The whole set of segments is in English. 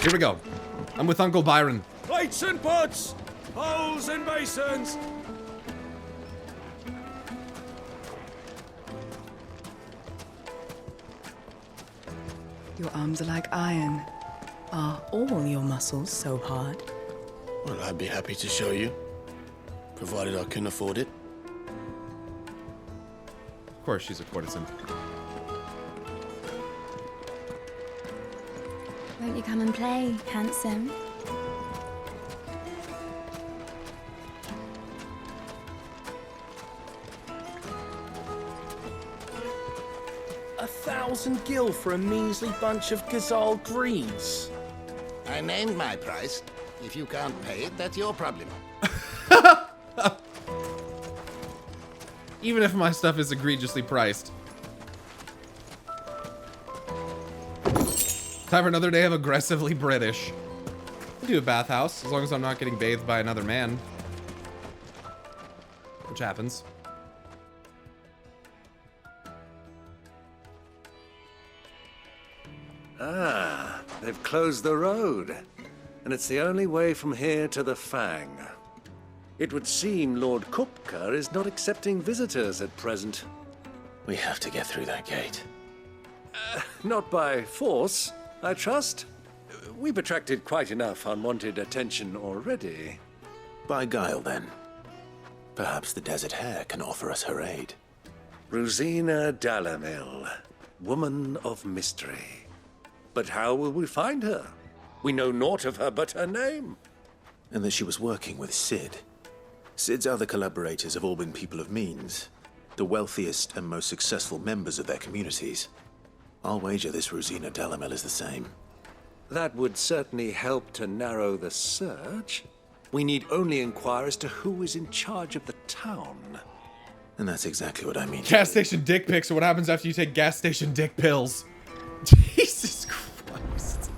Here we go. I'm with Uncle Byron. Plates and pots! Bowls and basins! Your arms are like iron. Are all your muscles so hard? Well, I'd be happy to show you, provided I can afford it. Of course she's a courtesan. Won't you come and play, handsome? A 1,000 gil for a measly bunch of gazelle greaves. I named my price. If you can't pay it, that's your problem. Even if my stuff is egregiously priced. Time for another day of aggressively British. I'll do a bathhouse, as long as I'm not getting bathed by another man. Which happens. Ah, they've closed the road. And it's the only way from here to the Fang. It would seem Lord Kupka is not accepting visitors at present. We have to get through that gate. Not by force, I trust. We've attracted quite enough unwanted attention already. By guile, then. Perhaps the Desert Hare can offer us her aid. Rosina Dalamil, woman of mystery. But how will we find her? We know naught of her but her name. And that she was working with Sid. Sid's other collaborators have all been people of means, the wealthiest and most successful members of their communities. I'll wager this Rosina Dalamel is the same. That would certainly help to narrow the search. We need only inquire as to who is in charge of the town. And that's exactly what I mean. Gas station dick pics are what happens after you take gas station dick pills. Jesus Christ.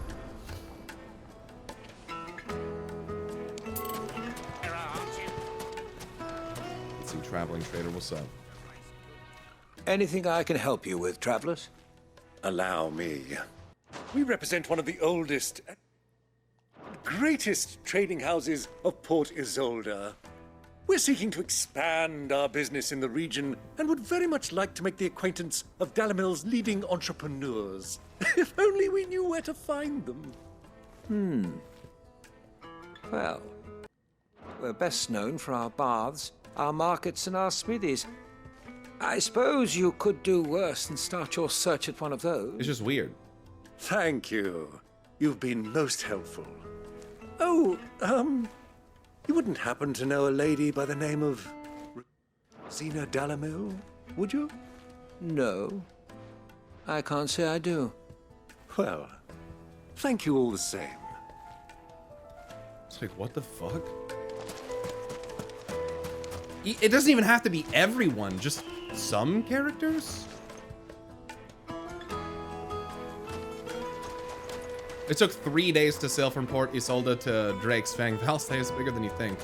Let's see, traveling trader, what's up? Anything I can help you with, travelers? Allow me. We represent one of the oldest, greatest trading houses of Port Isolde. We're seeking to expand our business in the region and would very much like to make the acquaintance of Dalamil's leading entrepreneurs. If only we knew where to find them. Well, we're best known for our baths, our markets, and our smithies. I suppose you could do worse than start your search at one of those. It's just weird. Thank you. You've been most helpful. Oh, you wouldn't happen to know a lady by the name of Rosina Dalamil, would you? No, I can't say I do. Well, thank you all the same. It's like, what the fuck? It doesn't even have to be everyone, just some characters? It took 3 days to sail from Port Isolde to Drake's Fang. Valstay is bigger than you think.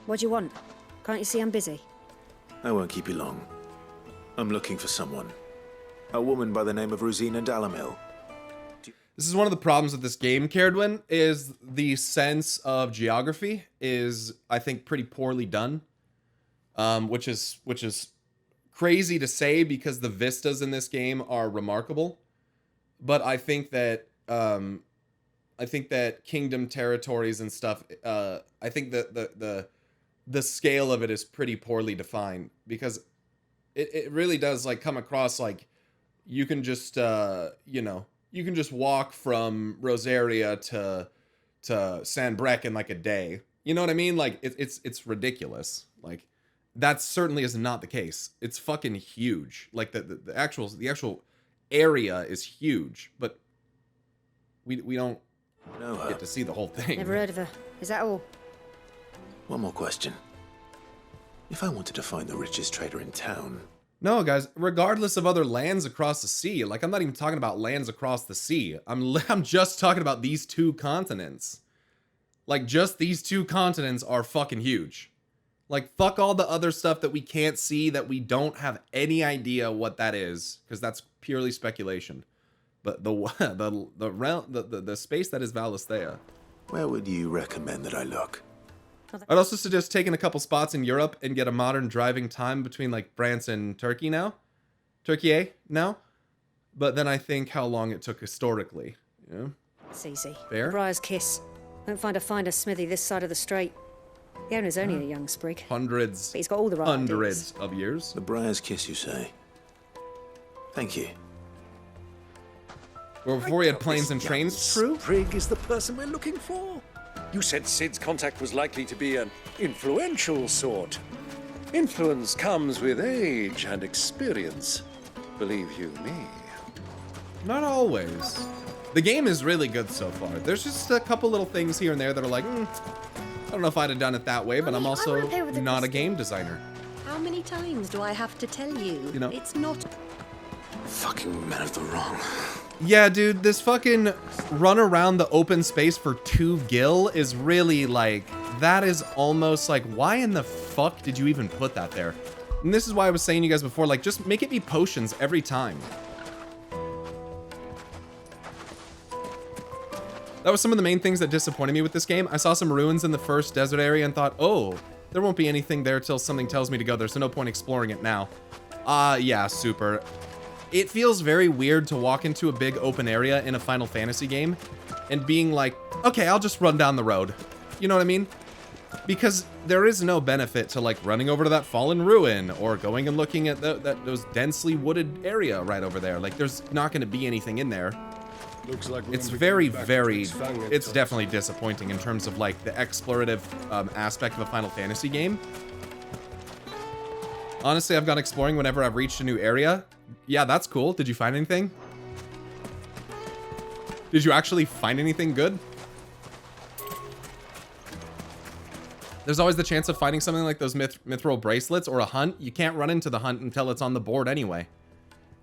What do you want? Can't you see I'm busy? I won't keep you long. I'm looking for someone. A woman by the name of Rosina Dalamil. This is one of the problems with this game, Caradwin, is the sense of geography is, I think, pretty poorly done. Which is crazy to say because the vistas in this game are remarkable. But I think that kingdom territories and stuff, I think that the scale of it is pretty poorly defined because it really does like come across like you can just you can just walk from Rosaria to San Brec in like a day. You know what I mean? Like it's ridiculous. Like that certainly is not the case. It's fucking huge. Like the actual area is huge, but we don't get to see the whole thing. Never heard of her. Is that all? One more question. If I wanted to find the richest trader in town... No, guys, regardless of other lands across the sea, like I'm not even talking about lands across the sea. I'm just talking about these two continents. Like just these two continents are fucking huge. Like fuck all the other stuff that we can't see, that we don't have any idea what that is, because that's purely speculation. But the space that is Valisthea. Where would you recommend that I look? I'd also suggest taking a couple spots in Europe and get a modern driving time between like France and Turkey now. But then I think how long it took historically. Yeah. It's easy. Fair. Briar's Kiss. Won't find a finer smithy this side of the strait. The owner's only a young sprig. Hundreds. But he's got all the right Hundreds ideas. of years. The Briar's Kiss, you say? Thank you. Well, before we had planes and This trains, young true? Sprig is the person we're looking for. You said Sid's contact was likely to be an influential sort. Influence comes with age and experience. Believe you me. Not always. The game is really good so far. There's just a couple little things here and there that are like, I don't know if I'd have done it that way, but I'm Honey, I also wanna play with the not a crystal. game designer. How many times do I have to tell you? You know. It's not. Fucking men of the wrong. Yeah, dude, this fucking run around the open space for 2 gil is really like, that is almost like, why in the fuck did you even put that there? And this is why I was saying to you guys before, like, just make it be potions every time. That was some of the main things that disappointed me with this game. I saw some ruins in the first desert area and thought, oh, there won't be anything there till something tells me to go there, so no point exploring it now. Yeah, super. It feels very weird to walk into a big open area in a Final Fantasy game and being like, okay, I'll just run down the road. You know what I mean? Because there is no benefit to like running over to that fallen ruin or going and looking at those densely wooded area right over there. Like there's not going to be anything in there. Looks like It's very, it's definitely disappointing in terms of like the explorative aspect of a Final Fantasy game. Honestly, I've gone exploring whenever I've reached a new area. Yeah, that's cool. Did you find anything? Did you actually find anything good? There's always the chance of finding something like those mithril bracelets or a hunt. You can't run into the hunt until it's on the board anyway.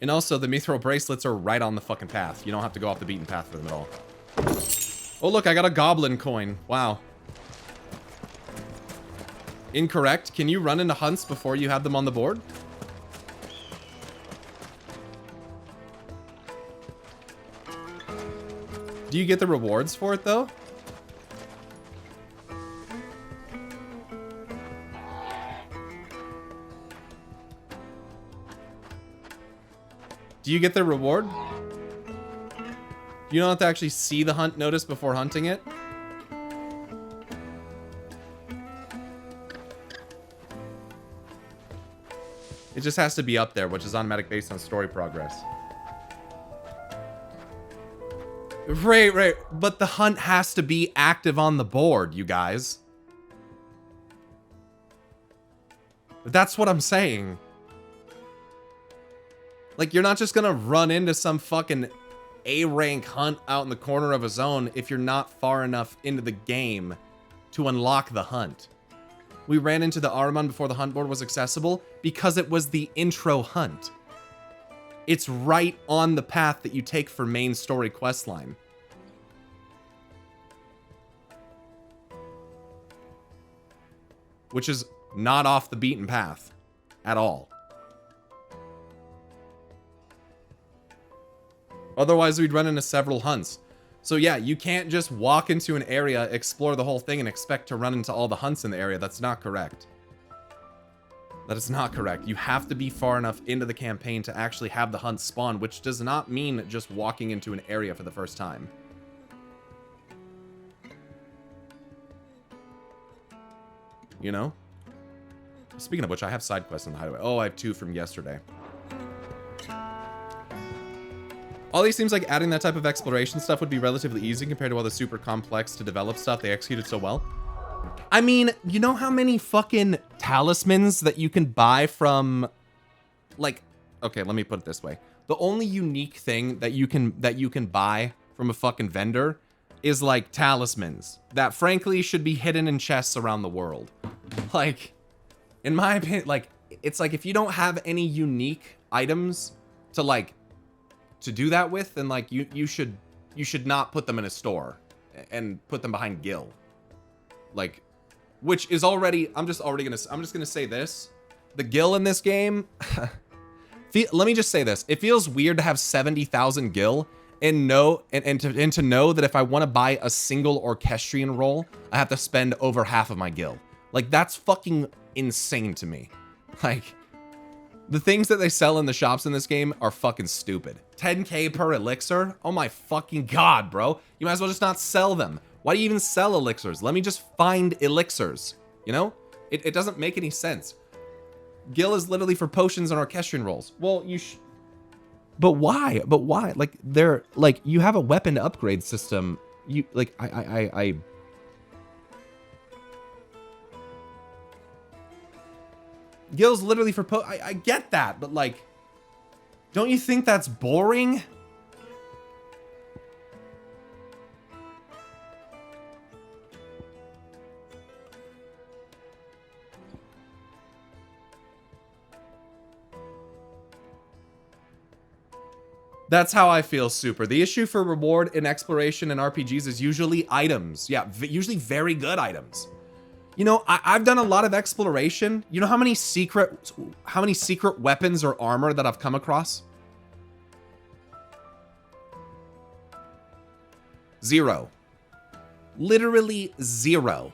And also, the mithril bracelets are right on the fucking path. You don't have to go off the beaten path for them at all. Oh, look, I got a goblin coin. Wow. Incorrect. Can you run into hunts before you have them on the board? Do you get the rewards for it, though? Do you get the reward? You don't have to actually see the hunt notice before hunting it? It just has to be up there, which is automatic based on story progress. Right. But the hunt has to be active on the board, you guys. That's what I'm saying. Like, you're not just gonna run into some fucking A-rank hunt out in the corner of a zone if you're not far enough into the game to unlock the hunt. We ran into the Ahriman before the hunt board was accessible because it was the intro hunt. It's right on the path that you take for main story questline. Which is not off the beaten path at all. Otherwise, we'd run into several hunts. So yeah, you can't just walk into an area, explore the whole thing, and expect to run into all the hunts in the area. That's not correct. That is not correct. You have to be far enough into the campaign to actually have the hunt spawn, which does not mean just walking into an area for the first time. You know? Speaking of which, I have side quests in the hideaway. Oh, I have 2 from yesterday. Ollie seems like adding that type of exploration stuff would be relatively easy compared to all the super complex to develop stuff they executed so well. I mean, you know how many fucking talismans that you can buy from, like, okay, let me put it this way. The only unique thing that you can buy from a fucking vendor is like talismans that frankly should be hidden in chests around the world. Like, in my opinion, like, it's like if you don't have any unique items to like to do that with, then like you should not put them in a store and put them behind Gil. Like, which is already, I'm just gonna say this. The Gil in this game, let me just say this. It feels weird to have 70,000 Gil and to know that if I want to buy a single orchestrion roll, I have to spend over half of my gil. Like, that's fucking insane to me. Like, the things that they sell in the shops in this game are fucking stupid. 10k per elixir? Oh my fucking god, bro. You might as well just not sell them. Why do you even sell elixirs? Let me just find elixirs, you know? It doesn't make any sense. Gil is literally for potions and orchestrion rolls. Well, but why? But why? Like, they're, like, you have a weapon upgrade system. You, like, Gil's literally for I get that, but, like, don't you think that's boring? That's how I feel, Super. The issue for reward in exploration and RPGs is usually items. Yeah, usually very good items. You know, I've done a lot of exploration. You know how many secret weapons or armor that I've come across? 0. Literally 0.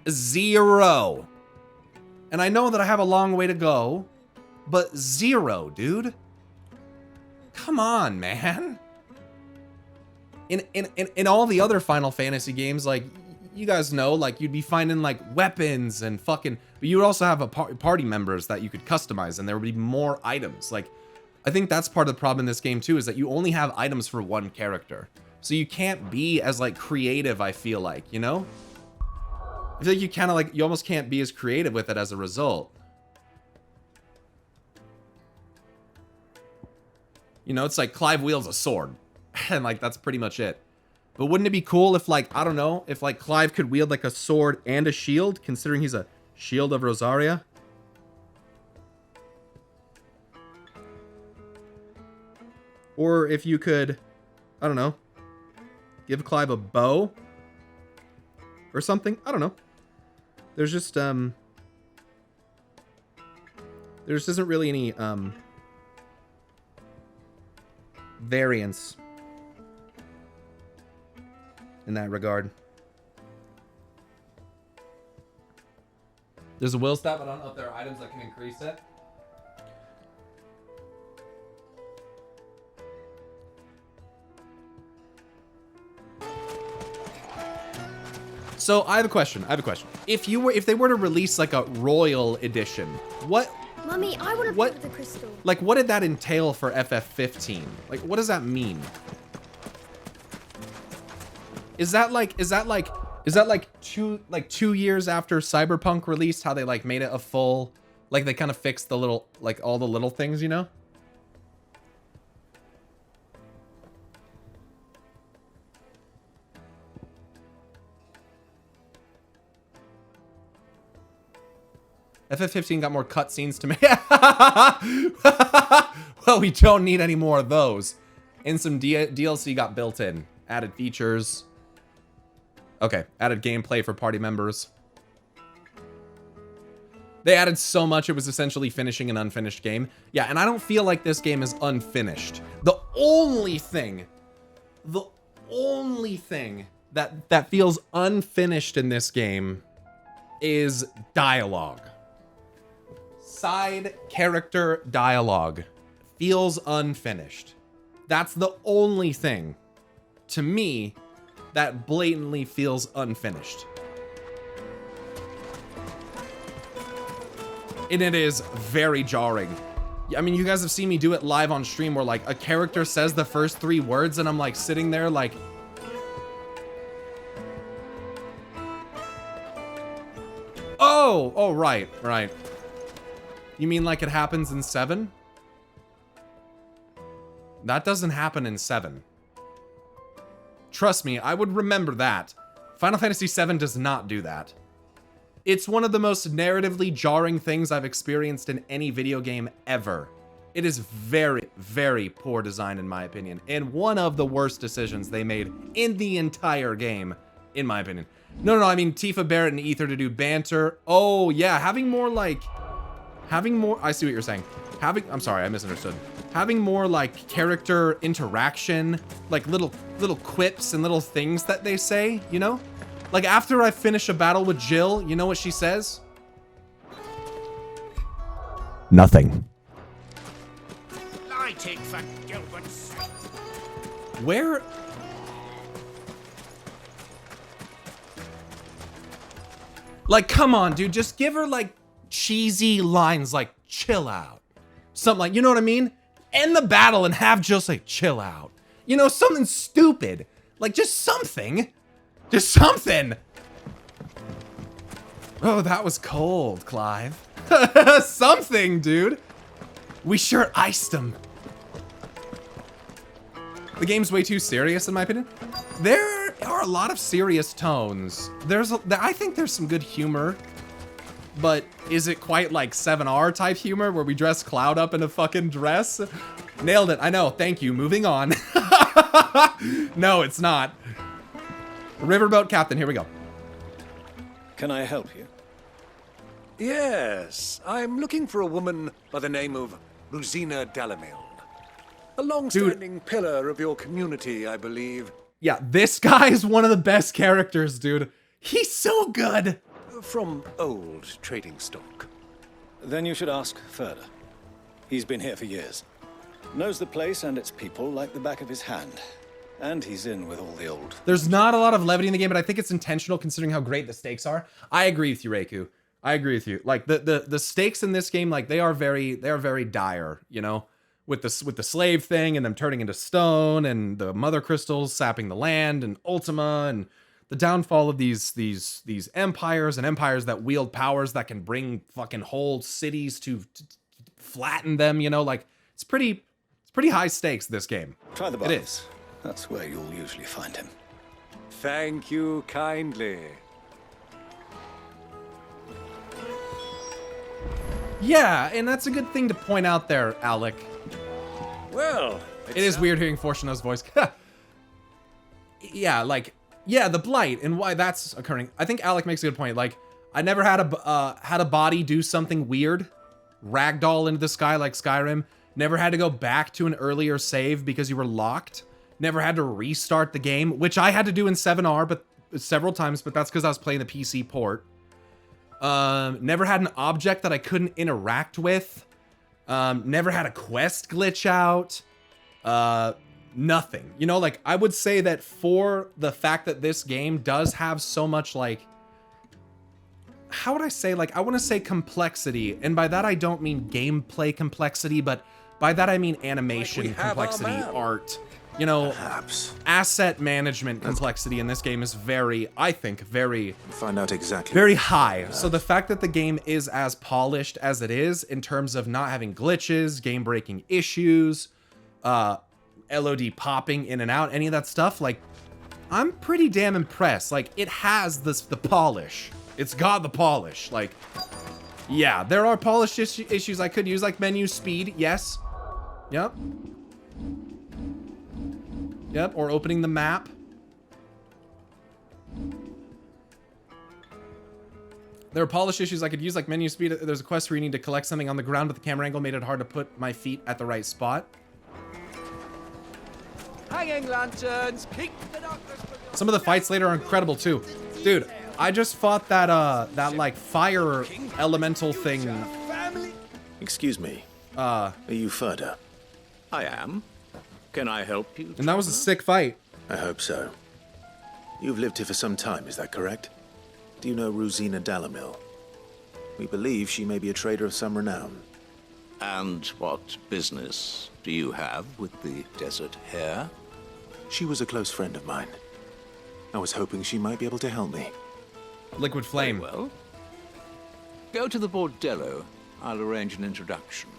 0. And I know that I have a long way to go, but 0, dude. Come on, man. In all the other Final Fantasy games, like, you guys know, like, you'd be finding, like, weapons and fucking, but you would also have a party members that you could customize, and there would be more items. Like, I think that's part of the problem in this game too, is that you only have items for one character, so you can't be as, like, creative. I feel like, you know, I feel like you kind of, like, you almost can't be as creative with it as a result. You know, it's like Clive wields a sword, and, like, that's pretty much it. But wouldn't it be cool if, like, I don't know, if, like, Clive could wield, like, a sword and a shield, considering he's a Shield of Rosaria? Or if you could, I don't know, give Clive a bow or something. I don't know. There's just, there just isn't really any, variance in that regard. There's a will stat, but I don't know if there are items that can increase it. So I have a question. If they were to release, like, a royal edition, what? Mummy, I want to play with the crystal. Like, what did that entail for FF15? Like, what does that mean? Is that like 2 years after Cyberpunk released, how they, like, made it a full, like, they kind of fixed the little, like, all the little things, you know? FF15 got more cutscenes to make. Well, we don't need any more of those. And some DLC got built in. Added features. Okay, added gameplay for party members. They added so much, it was essentially finishing an unfinished game. Yeah, and I don't feel like this game is unfinished. The only thing that feels unfinished in this game is dialogue. Side character dialogue feels unfinished. That's the only thing, to me, that blatantly feels unfinished. And it is very jarring. I mean, you guys have seen me do it live on stream where, like, a character says the first 3 words and I'm, like, sitting there like, oh, right. You mean like it happens in 7? That doesn't happen in 7. Trust me, I would remember that. Final Fantasy VII does not do that. It's one of the most narratively jarring things I've experienced in any video game ever. It is very, very poor design in my opinion, and one of the worst decisions they made in the entire game, in my opinion. No, I mean Tifa, Barrett, and Ether to do banter. Oh yeah, having more, I see what you're saying. I'm sorry, I misunderstood. Having more like character interaction, like little quips and little things that they say, you know? Like after I finish a battle with Jill, you know what she says? Nothing. Lighting for Gilbert's sake. Where? Like, come on, dude. Just give her like cheesy lines like chill out. Something like, you know what I mean? End the battle and have Jill say chill out. You know, something stupid. Like just something. Just something. Oh, that was cold, Clive. Something, dude. We sure iced him. The game's way too serious, in my opinion. There are a lot of serious tones. I think there's some good humor. But is it quite like 7R type humor where we dress Cloud up in a fucking dress? Nailed it. I know. Thank you. Moving on. No, it's not. Riverboat Captain. Here we go. Can I help you? Yes, I'm looking for a woman by the name of Rosina Dalamil. A long-standing pillar of your community, I believe. Yeah, this guy is one of the best characters, dude. He's so good. From old trading stock. Then you should ask further. He's been here for years. Knows the place and its people like the back of his hand. And he's in with all the old. There's not a lot of levity in the game, but I think it's intentional considering how great the stakes are. I agree with you, Reiku. I agree with you. Like the stakes in this game, like they are very dire, you know, with the slave thing and them turning into stone and the mother crystals sapping the land and Ultima and the downfall of these empires and empires that wield powers that can bring fucking whole cities to flatten them, you know, like it's pretty high stakes, this game. Try the It bars. is. That's where you'll usually find him. Thank you kindly. Yeah, and that's a good thing to point out there, Alec. Well, It is weird hearing Fortuna's voice. Yeah, like, yeah, the blight and why that's occurring. I think Alec makes a good point. Like, I never had a body do something weird, ragdoll into the sky like Skyrim. Never had to go back to an earlier save because you were locked. Never had to restart the game, which I had to do in 7R, but several times. But that's because I was playing the PC port. Never had an object that I couldn't interact with. Never had a quest glitch out. Nothing. You know, like, I would say that for the fact that this game does have so much, like, how would I say, like, I want to say complexity, and by that I don't mean gameplay complexity, but by that I mean animation complexity, art, you know, Perhaps. asset management complexity in this game is very, I think, very Find out exactly. very high. So the fact that the game is as polished as it is in terms of not having glitches, game-breaking issues, LOD popping in and out, any of that stuff, like, I'm pretty damn impressed. Like, it has the polish. It's got the polish. Like, yeah, there are polish issues I could use, like menu speed, yes. Yep. Yep, or opening the map. There are polish issues I could use, like menu speed. There's a quest where you need to collect something on the ground, but the camera angle made it hard to put my feet at the right spot. Hanging lanterns, keep the darkness. Some of the fights later are incredible too. Dude, I just fought that like fire elemental thing. Excuse me. Are you Furda? I am. Can I help you? And that was a sick fight. I hope so. You've lived here for some time, is that correct? Do you know Rosina Dalamil? We believe she may be a trader of some renown. And what business do you have with the desert hare? She was a close friend of mine. I was hoping she might be able to help me. Liquid flame. Very well. Go to the bordello. I'll arrange an introduction.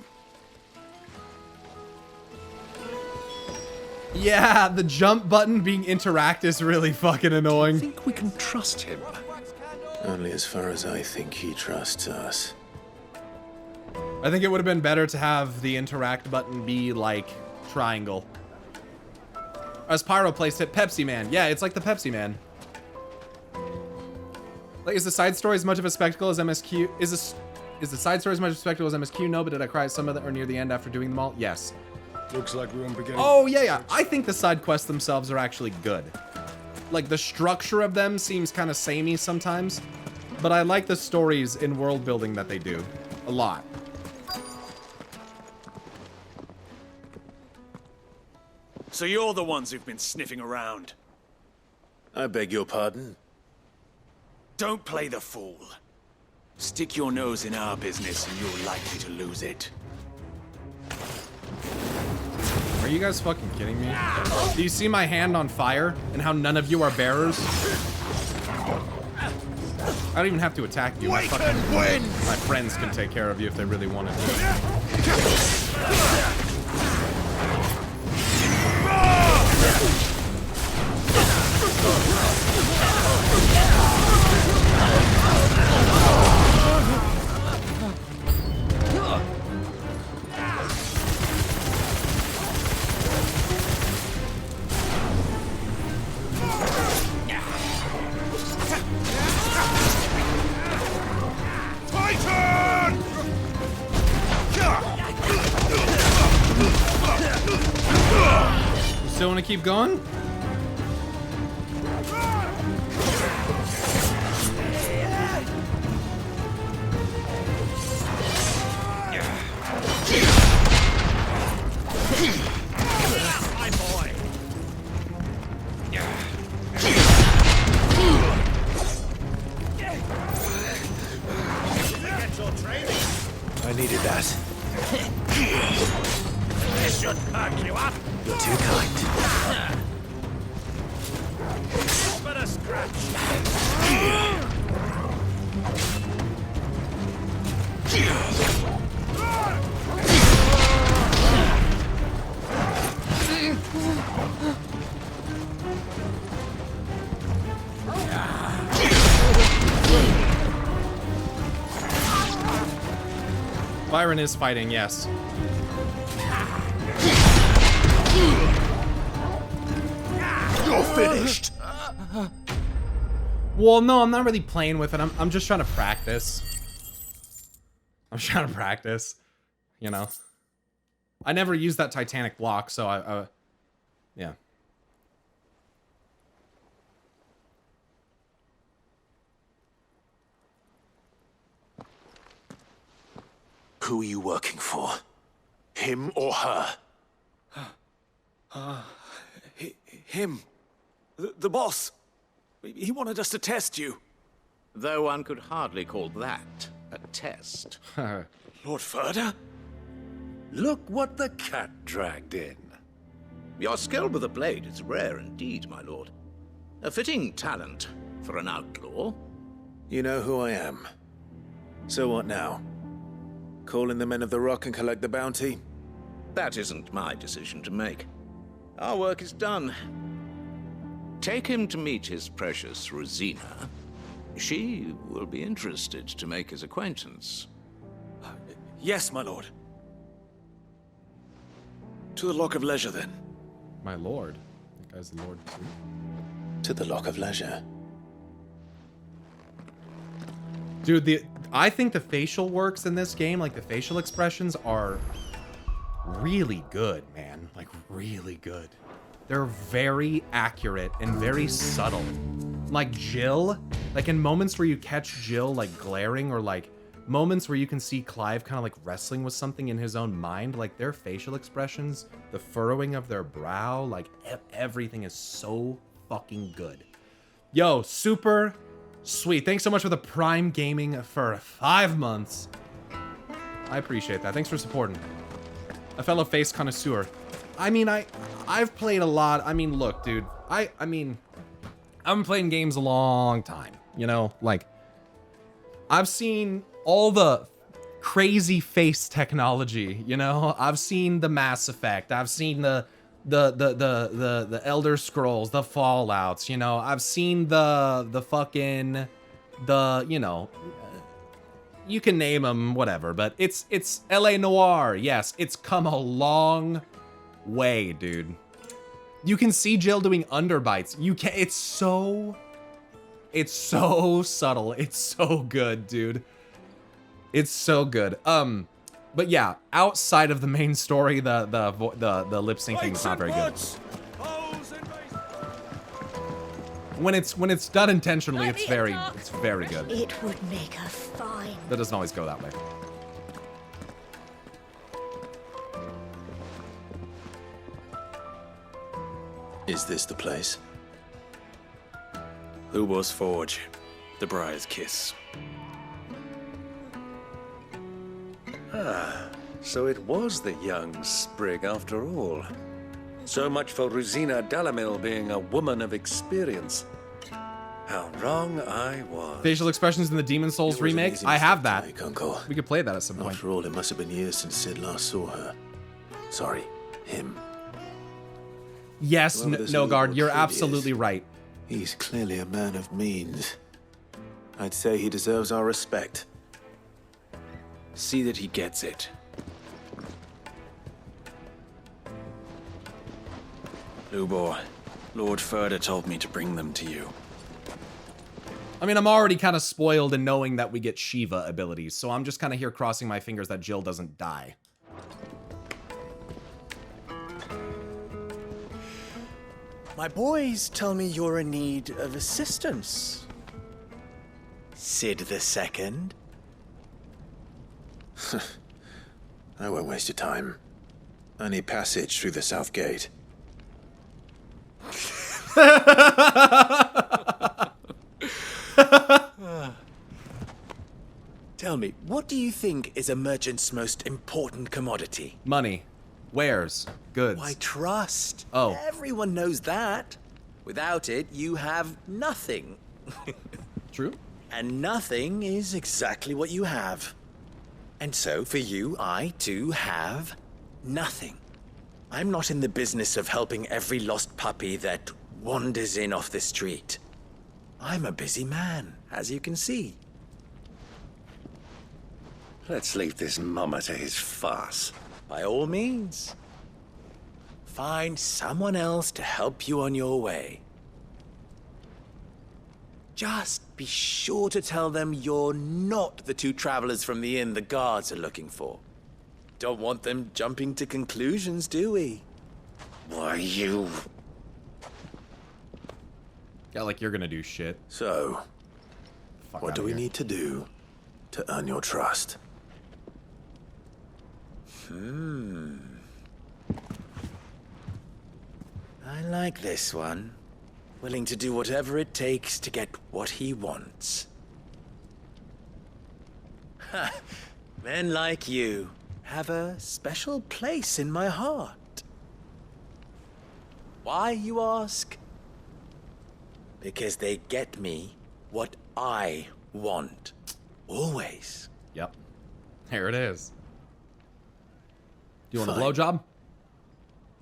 Yeah, the jump button being interact is really fucking annoying. I think we can trust him. Only as far as I think he trusts us. I think it would have been better to have the interact button be like triangle. As Pyro placed it, Pepsi Man. Yeah, it's like the Pepsi Man. Like, is the side story as much of a spectacle as MSQ? Is the side story as much respectable as MSQ? No, but did I cry at some of them or near the end after doing them all? Yes. Looks like we won't be getting... Oh, yeah. I think the side quests themselves are actually good. Like, the structure of them seems kind of samey sometimes, but I like the stories in world building that they do a lot. So you're the ones who've been sniffing around. I beg your pardon? Don't play the fool. Stick your nose in our business and you're likely to lose it. Are you guys fucking kidding me? Do you see my hand on fire and how none of you are bearers? I don't even have to attack you. My friends can take care of you if they really wanted to. Still want to keep going? I needed that. This should perk you up. You're too kind. But a scratch. Byron is fighting, yes. You're finished. Well, no, I'm not really playing with it. I'm just trying to practice. I'm trying to practice, you know. I never used that Titanic block, so yeah. Who are you working for? Him or her? Him. The boss. He wanted us to test you. Though one could hardly call that a test. Lord Ferda? Look what the cat dragged in. Your skill with a blade is rare indeed, my lord. A fitting talent for an outlaw. You know who I am. So what now? Call in the Men of the Rock and collect the bounty? That isn't my decision to make. Our work is done. Take him to meet his precious Rosina. She will be interested to make his acquaintance. Yes, my lord. To the Lock of Leisure, then. My lord? That guy's the lord too. To the Lock of Leisure. Dude, I think the facial works in this game, like the facial expressions, are really good, man. Like, really good. They're very accurate and very subtle. Like Jill, like in moments where you catch Jill like glaring, or like moments where you can see Clive kind of like wrestling with something in his own mind, like their facial expressions, the furrowing of their brow, like everything is so fucking good. Yo, super sweet. Thanks so much for the Prime Gaming for 5 months. I appreciate that. Thanks for supporting. A fellow face connoisseur. I mean, I've played a lot. I mean, look, dude. I mean, I've been playing games a long time, you know? Like, I've seen all the crazy face technology, you know? I've seen the Mass Effect. I've seen the Elder Scrolls, the Fallouts, you know? I've seen the fucking, you know, you can name them, whatever, but it's LA Noire. Yes, it's come a long way, dude. You can see Jill doing underbites. You can, it's so subtle. It's so good, dude. It's so good. But yeah, outside of the main story, the lip syncing is not very good. When it's done intentionally, it's very good. It would make her fine. That doesn't always go that way. Is this the place? Ubor's Forge, the Briar's Kiss. Ah, so it was the young sprig after all. So much for Rosina Dalamil being a woman of experience. How wrong I was. Facial expressions in the Demon Souls remake. I have that. Uncle. We could play that at some point. After all, it must have been years since Sid last saw her. Sorry, him. Yes, Nogard, you're absolutely right. He's clearly a man of means. I'd say he deserves our respect. See that he gets it. Ubor, Lord Furder told me to bring them to you. I mean, I'm already kind of spoiled in knowing that we get Shiva abilities, so I'm just kind of here crossing my fingers that Jill doesn't die. My boys tell me you're in need of assistance. Sid the Second? I won't waste your time. I need passage through the south gate. Tell me, what do you think is a merchant's most important commodity? Money. Wares. Goods. Why, trust. Oh. Everyone knows that. Without it, you have nothing. True. And nothing is exactly what you have. And so, for you, I, too, have nothing. I'm not in the business of helping every lost puppy that wanders in off the street. I'm a busy man, as you can see. Let's leave this mummer to his farce. By all means. Find someone else to help you on your way. Just be sure to tell them you're not the two travelers from the inn the guards are looking for. Don't want them jumping to conclusions, do we? Why, you... Yeah, like you're gonna do shit. So, what do we need to do to earn your trust? I like this one. Willing to do whatever it takes to get what he wants. Ha! Men like you have a special place in my heart. Why, you ask? Because they get me what I want. Always. Yep. Here it is. Do you want a Fine. blowjob?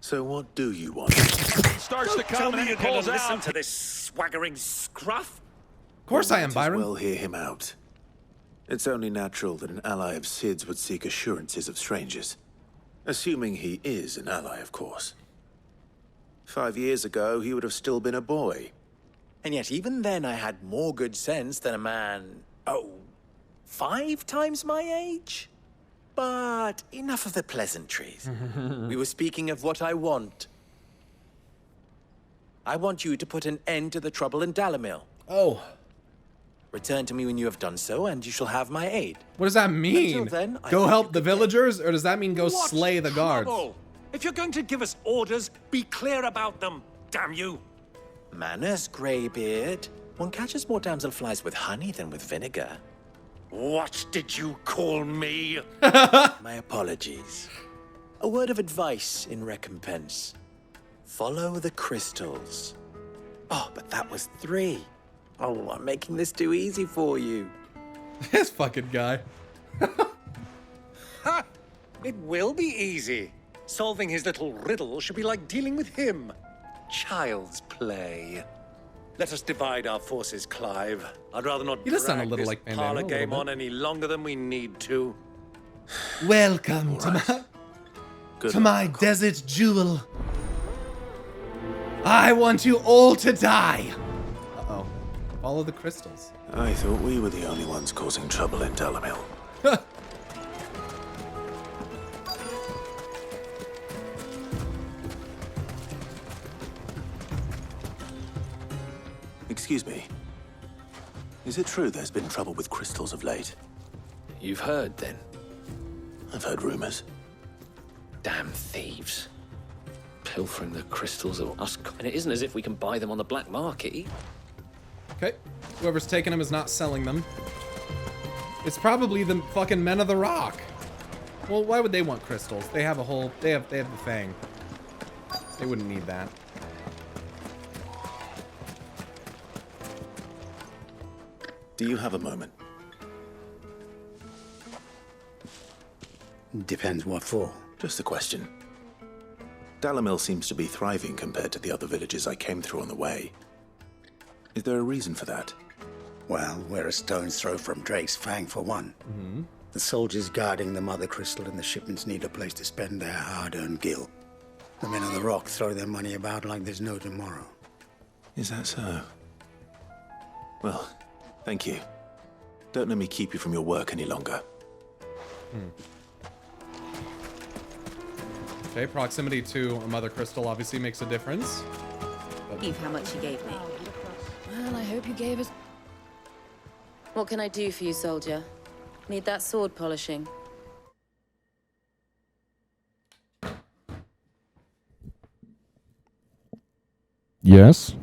So what do you want? Starts to come and calls out. Listen to this swaggering scruff. Of course I am, Might as Byron. well hear him out. It's only natural that an ally of Sid's would seek assurances of strangers. Assuming he is an ally, of course. 5 years ago, he would have still been a boy. And yet even then I had more good sense than a man, 5 times my age? But enough of the pleasantries. We were speaking of what I want. I want you to put an end to the trouble in Dalamil. Oh. Return to me when you have done so, and you shall have my aid. What does that mean? Until then, I go think help you the could villagers, or does that mean go What slay the guards? trouble? If you're going to give us orders, be clear about them, damn you. Manners, Greybeard. One catches more damselflies with honey than with vinegar. What did you call me? My apologies. A word of advice in recompense. Follow the crystals. Oh, but that was 3. Oh, I'm making this too easy for you. This fucking guy. Ha! It will be easy. Solving his little riddle should be like dealing with him. Child's play. Let us divide our forces, Clive. I'd rather not He does sound a drag little this like Van parlor Damme, a little game bit. on any longer than we need to. Welcome to my desert jewel. I want you all to die. Uh-oh. Follow the crystals. I thought we were the only ones causing trouble in Dalamil. Excuse me. Is it true there's been trouble with crystals of late? You've heard, then? I've heard rumors. Damn thieves. Pilfering the crystals of us. And it isn't as if we can buy them on the black market. Okay. Whoever's taking them is not selling them. It's probably the fucking Men of the Rock. Well, why would they want crystals? They have a whole... They have the Fang. They wouldn't need that. Do you have a moment? Depends what for. Just a question. Dalamil seems to be thriving compared to the other villages I came through on the way. Is there a reason for that? Well, we're a stone's throw from Drake's Fang, for one. The soldiers guarding the Mother Crystal and the shipments need a place to spend their hard-earned gil. The Men of the Rock throw their money about like there's no tomorrow. Is that so? Well, thank you. Don't let me keep you from your work any longer. Okay, proximity to a Mother Crystal obviously makes a difference. Eve, how much you gave me. Well, I hope you gave us... What can I do for you, soldier? Need that sword polishing? Yes?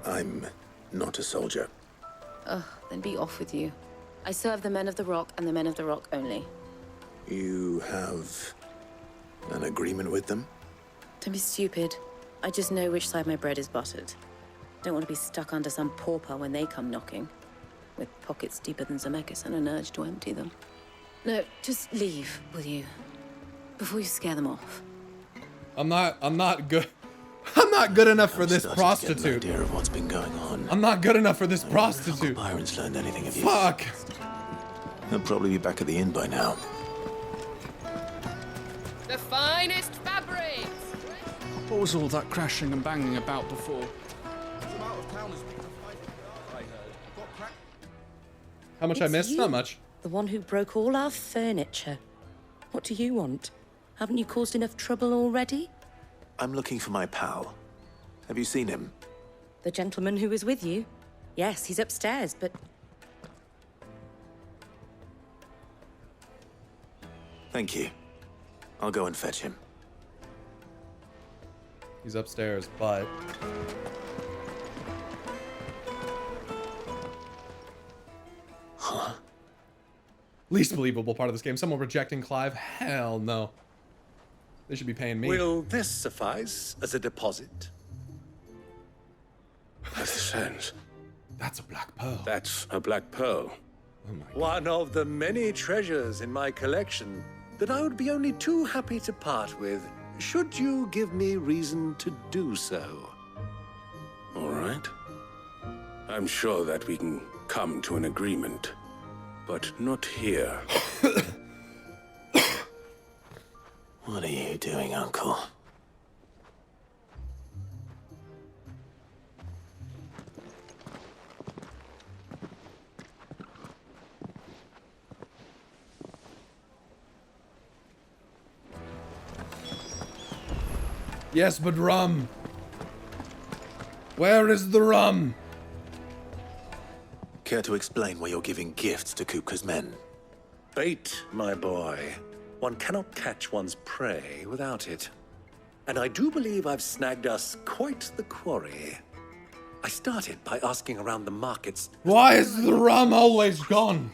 I'm not a soldier. Ugh, then be off with you. I serve the Men of the Rock and the Men of the Rock only. You have an agreement with them? Don't be stupid. I just know which side my bread is buttered. Don't want to be stuck under some pauper when they come knocking. With pockets deeper than Zemeckis and an urge to empty them. No, just leave, will you? Before you scare them off. I'm not good. I'm not good enough for this starting to prostitute. get an idea of what's been going on. I'm not good enough for this prostitute. Byron's learned anything of you. Fuck. He'll probably be back at the inn by now. The finest fabrics! What was all that crashing and banging about before? How much I missed? you, Not much. The one who broke all our furniture. What do you want? Haven't you caused enough trouble already? I'm looking for my pal. Have you seen him? The gentleman who was with you? Yes, he's upstairs, but... Thank you. I'll go and fetch him. He's upstairs, but... Huh? Least believable part of this game. Someone rejecting Clive? Hell no. They should be paying me. Will this suffice as a deposit? That's the sense. That's a black pearl. That's a black pearl. Oh my God. One of the many treasures in my collection that I would be only too happy to part with, should you give me reason to do so. All right. I'm sure that we can come to an agreement, but not here. What are you doing, Uncle? Yes, but rum. Where is the rum? Care to explain why you're giving gifts to Kupka's men? Bait, my boy. One cannot catch one's prey without it. And I do believe I've snagged us quite the quarry. I started by asking around the markets. Why is the rum always gone?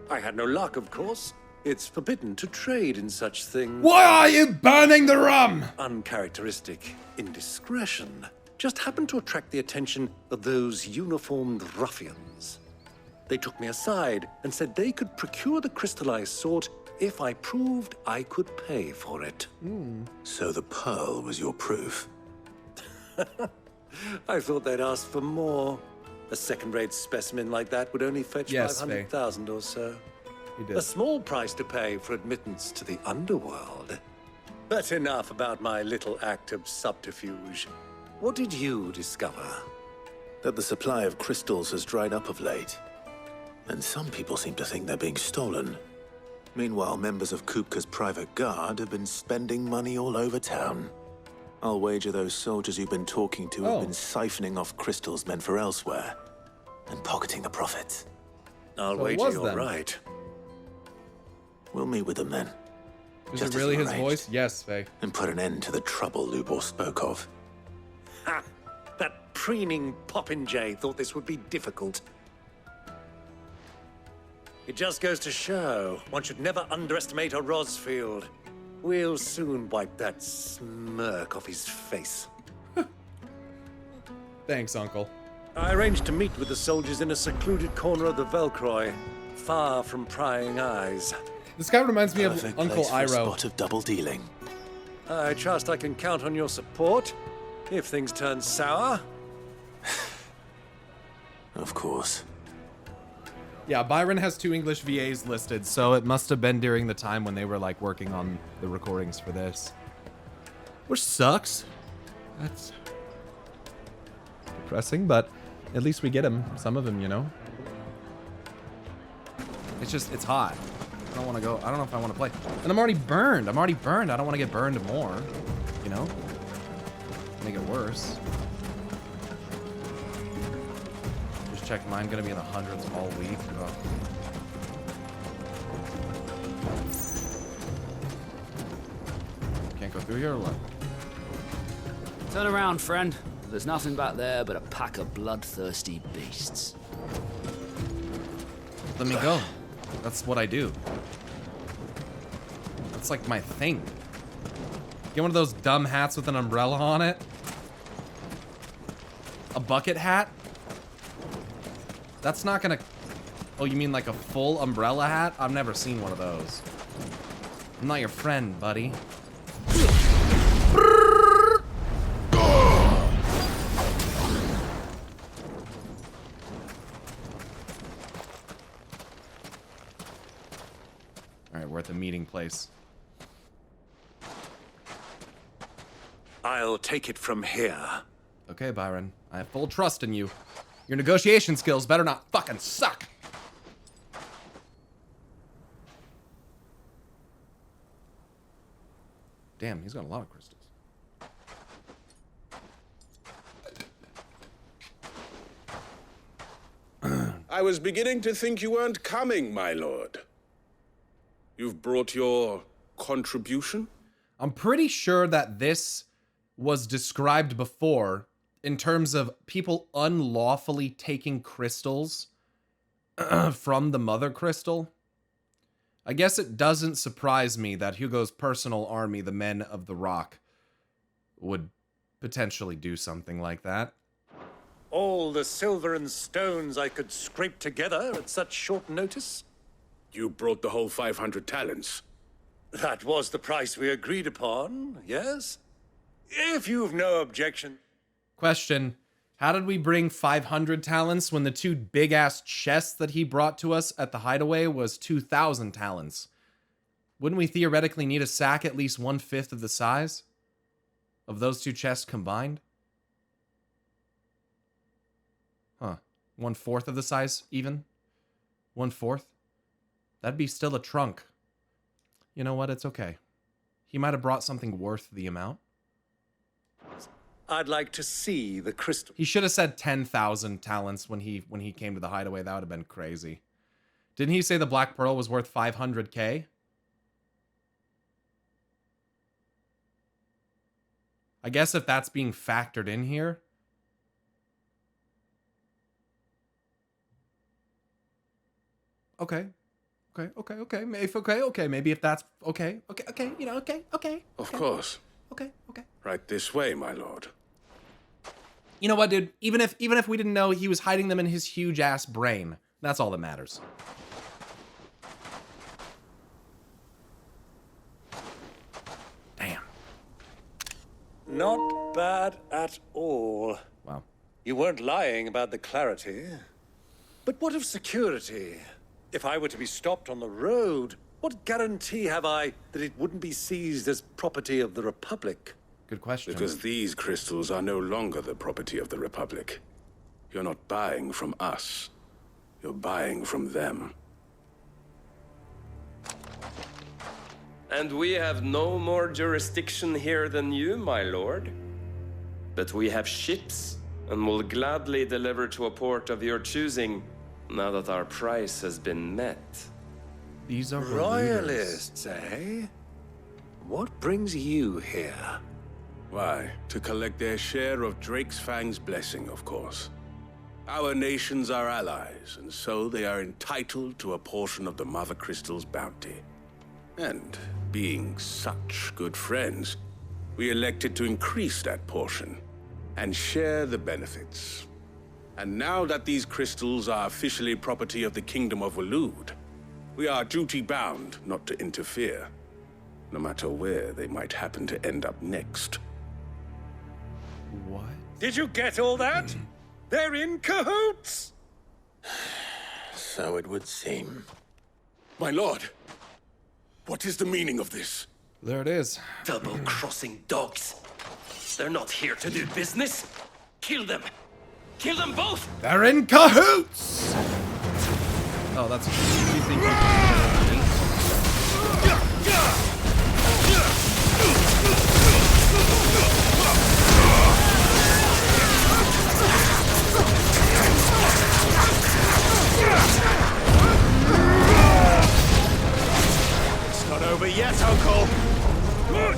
I had no luck, of course. It's forbidden to trade in such things. Why are you burning the rum? Uncharacteristic indiscretion just happened to attract the attention of those uniformed ruffians. They took me aside and said they could procure the crystallized sort if I proved I could pay for it. So the pearl was your proof? I thought they'd ask for more. A second-rate specimen like that would only fetch 500,000 or so. A small price to pay for admittance to the underworld. But enough about my little act of subterfuge. What did you discover? That the supply of crystals has dried up of late. And some people seem to think they're being stolen. Meanwhile, members of Kupka's private guard have been spending money all over town. I'll wager those soldiers you've been talking to Oh. have been siphoning off crystals meant for elsewhere and pocketing the profits. I'll So it wager was you're them. right. We'll meet with them then. Is Just it as really you his arranged. voice? Yes, Faye. And put an end to the trouble Lubor spoke of. Ha! That preening popinjay thought this would be difficult. It just goes to show one should never underestimate a Rosfield. We'll soon wipe that smirk off his face. Thanks, Uncle. I arranged to meet with the soldiers in a secluded corner of the Velcroy, far from prying eyes. This guy reminds me of Perfect Uncle place for a Iro. spot of double dealing. I trust I can count on your support if things turn sour. Of course. Yeah, Byron has 2 English VAs listed, so it must have been during the time when they were like working on the recordings for this. Which sucks. That's depressing, but at least we get him. Some of him, you know? It's hot. I don't want to go. I don't know if I want to play. And I'm already burned. I don't want to get burned more. You know? Make it worse. Just check mine gonna be in the hundreds all week. Ugh. Can't go through here or what? Turn around, friend. There's nothing back there but a pack of bloodthirsty beasts. Let me go. That's what I do. That's like my thing. Get one of those dumb hats with an umbrella on it. A bucket hat? That's not gonna... Oh, you mean like a full umbrella hat? I've never seen one of those. I'm not your friend, buddy. Alright, we're at the meeting place. I'll take it from here. Okay, Byron. I have full trust in you. Your negotiation skills better not fucking suck. Damn, he's got a lot of crystals. I was beginning to think you weren't coming, my lord. You've brought your contribution? I'm pretty sure that this was described before in terms of people unlawfully taking crystals from the mother crystal. I guess it doesn't surprise me that Hugo's personal army, the Men of the Rock, would potentially do something like that. All the silver and stones I could scrape together at such short notice? You brought the whole 500 talents. That was the price we agreed upon, yes? If you've no objection. Question. How did we bring 500 talents when the 2 big-ass chests that he brought to us at the hideaway was 2,000 talents? Wouldn't we theoretically need a sack at least 1/5 of the size of those 2 chests combined? Huh. 1/4 of the size, even? 1/4? That'd be still a trunk. You know what? It's okay. He might have brought something worth the amount. I'd like to see the crystal. He should have said 10,000 talents when he came to the hideaway. That would have been crazy. Didn't he say the Black Pearl was worth 500k? I guess if that's being factored in here. Okay. Okay. Maybe if that's okay. You know, okay. Of course. Okay. Right this way, my lord. You know what, dude? Even if we didn't know, he was hiding them in his huge ass brain. That's all that matters. Damn. Not bad at all. Wow. You weren't lying about the clarity. But what of security? If I were to be stopped on the road, what guarantee have I that it wouldn't be seized as property of the Republic? Good question. Because these crystals are no longer the property of the Republic. You're not buying from us. You're buying from them. And we have no more jurisdiction here than you, my lord. But we have ships, and will gladly deliver to a port of your choosing, now that our price has been met. These are Royalists, eh? What brings you here? Why, to collect their share of Drake's Fang's blessing, of course. Our nations are allies, and so they are entitled to a portion of the Mother Crystal's bounty. And being such good friends, we elected to increase that portion and share the benefits. And now that these crystals are officially property of the Kingdom of Waloed, we are duty-bound not to interfere, no matter where they might happen to end up next. What? Did you get all that? They're in cahoots! So it would seem. My lord, what is the meaning of this? There it is. Double-crossing dogs. They're not here to do business. Kill them. Kill them both! They're in cahoots! Oh, that's what you think. It's not over yet, Uncle. Good.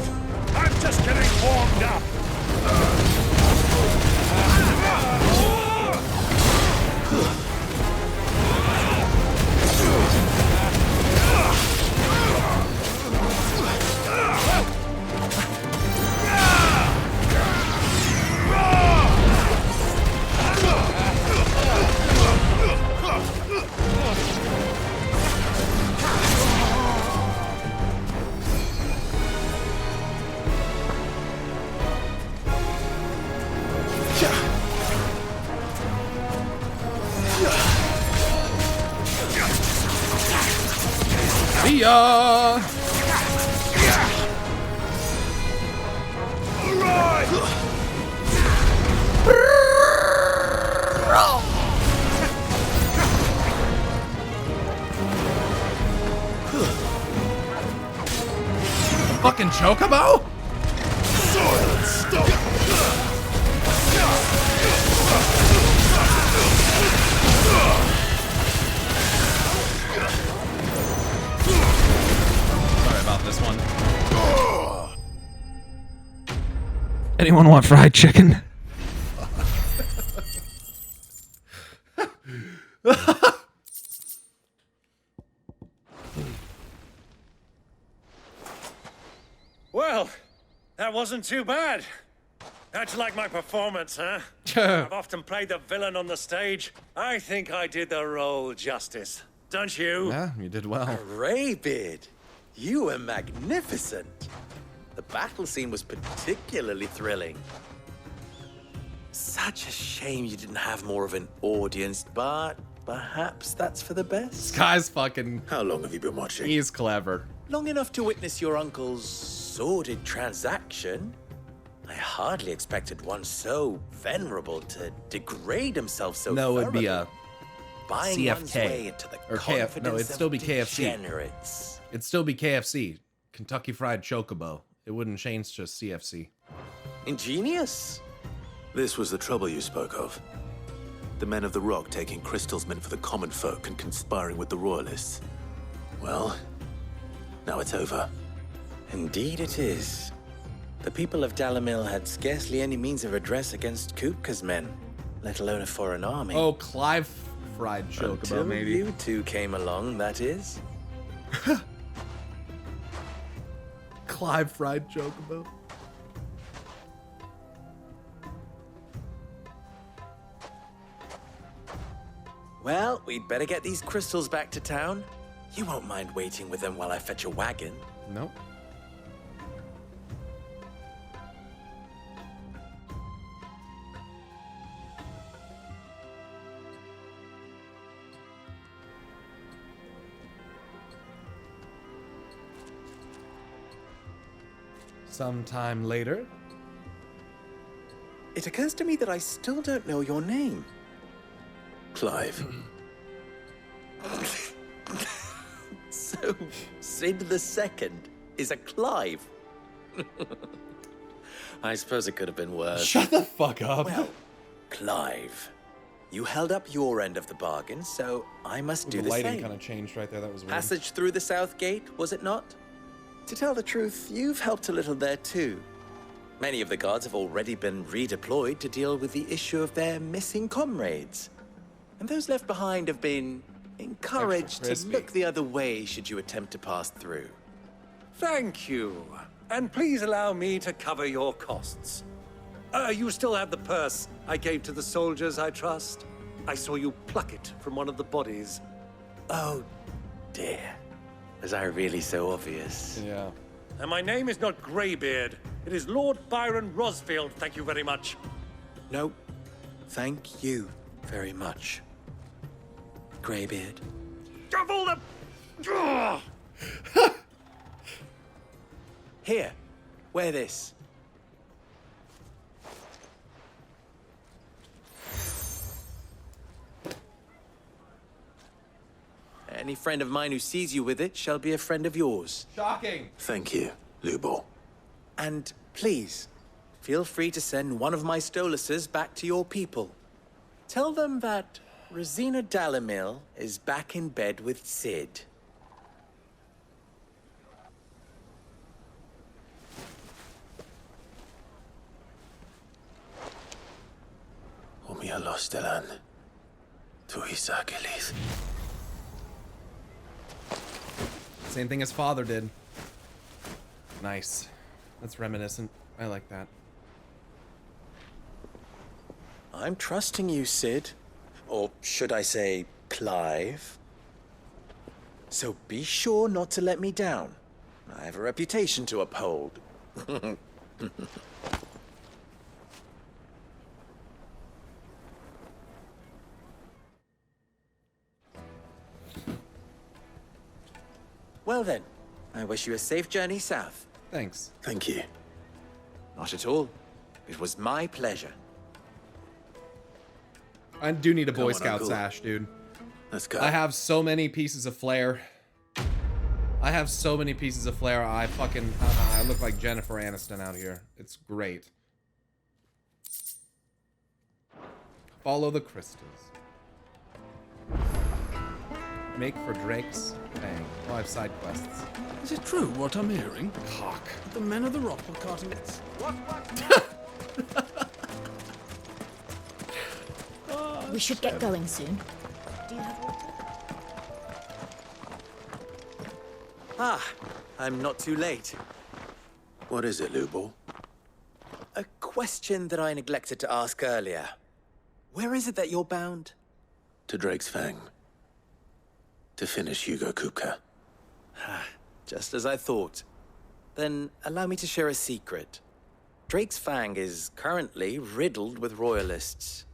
I'm just getting warmed up. See ya! Fucking chocobo? Sorry about this one. Anyone want fried chicken? Well, that wasn't too bad. How'd you like my performance, huh? I've often played the villain on the stage. I think I did the role justice. Don't you? Yeah, you did well. Greybeard, you were magnificent. The battle scene was particularly thrilling. Such a shame you didn't have more of an audience, but perhaps that's for the best. This guy's fucking... How long have you been watching? He's clever. Long enough to witness your uncle's sordid transaction. I hardly expected one so venerable to degrade himself so No, it'd be a buying one's way CFK. into the Or confidence no, it'd still be of KFC. degenerates. It'd still be KFC. Kentucky Fried Chocobo. It wouldn't change to CFC. Ingenious. This was the trouble you spoke of. The men of the Rock taking crystals meant for the common folk and conspiring with the Royalists. Well, now it's over. Indeed it is. The people of Dalamil had scarcely any means of redress against Kupka's men, let alone a foreign army. Oh, Clive Fried Chocobo, Until maybe. you two came along, that is. Clive Fried Chocobo. Well, we'd better get these crystals back to town. You won't mind waiting with them while I fetch a wagon? Nope. Sometime later. It occurs to me that I still don't know your name. Clive. So, Sid the Second is a Clive. I suppose it could have been worse. Shut the fuck up. Well, Clive, you held up your end of the bargain, so I must do the lighting same. kind of changed right there. That was weird. Passage through the south gate, was it not? To tell the truth, you've helped a little there too. Many of the guards have already been redeployed to deal with the issue of their missing comrades. And those left behind have been encouraged to look the other way should you attempt to pass through. Thank you. And please allow me to cover your costs. You still have the purse I gave to the soldiers, I trust? I saw you pluck it from one of the bodies. Oh, dear. Was I really so obvious? Yeah. And my name is not Greybeard. It is Lord Byron Rosfield, thank you very much. No, thank you very much, Greybeard. Of all the... Ugh! Here, wear this. Any friend of mine who sees you with it shall be a friend of yours. Shocking. Thank you, Lubo. And please, feel free to send one of my Stoluses back to your people. Tell them that Rosina Dalamil is back in bed with Sid. Omia Lostelan. Tuisa Kelis. Same thing his father did. Nice. That's reminiscent. I like that. I'm trusting you, Sid. Or should I say, Clive. So be sure not to let me down. I have a reputation to uphold. Well then, I wish you a safe journey south. Thanks. Thank you. Not at all. It was my pleasure. I do need a Boy Come on, Scout Uncle. sash, dude. Let's go. I have so many pieces of flair. I have so many pieces of flair. I fucking... I look like Jennifer Aniston out here. It's great. Follow the crystals. Make for Drake's Fang. Oh, I have side quests. Is it true what I'm hearing? Cock. The men of the rock were carting it. We should get going soon. Do you have water? Ah, I'm not too late. What is it, Lubo? A question that I neglected to ask earlier. Where is it that you're bound? To Drake's Fang. To finish Hugo Kupka. Just as I thought. Then allow me to share a secret. Drake's Fang is currently riddled with royalists.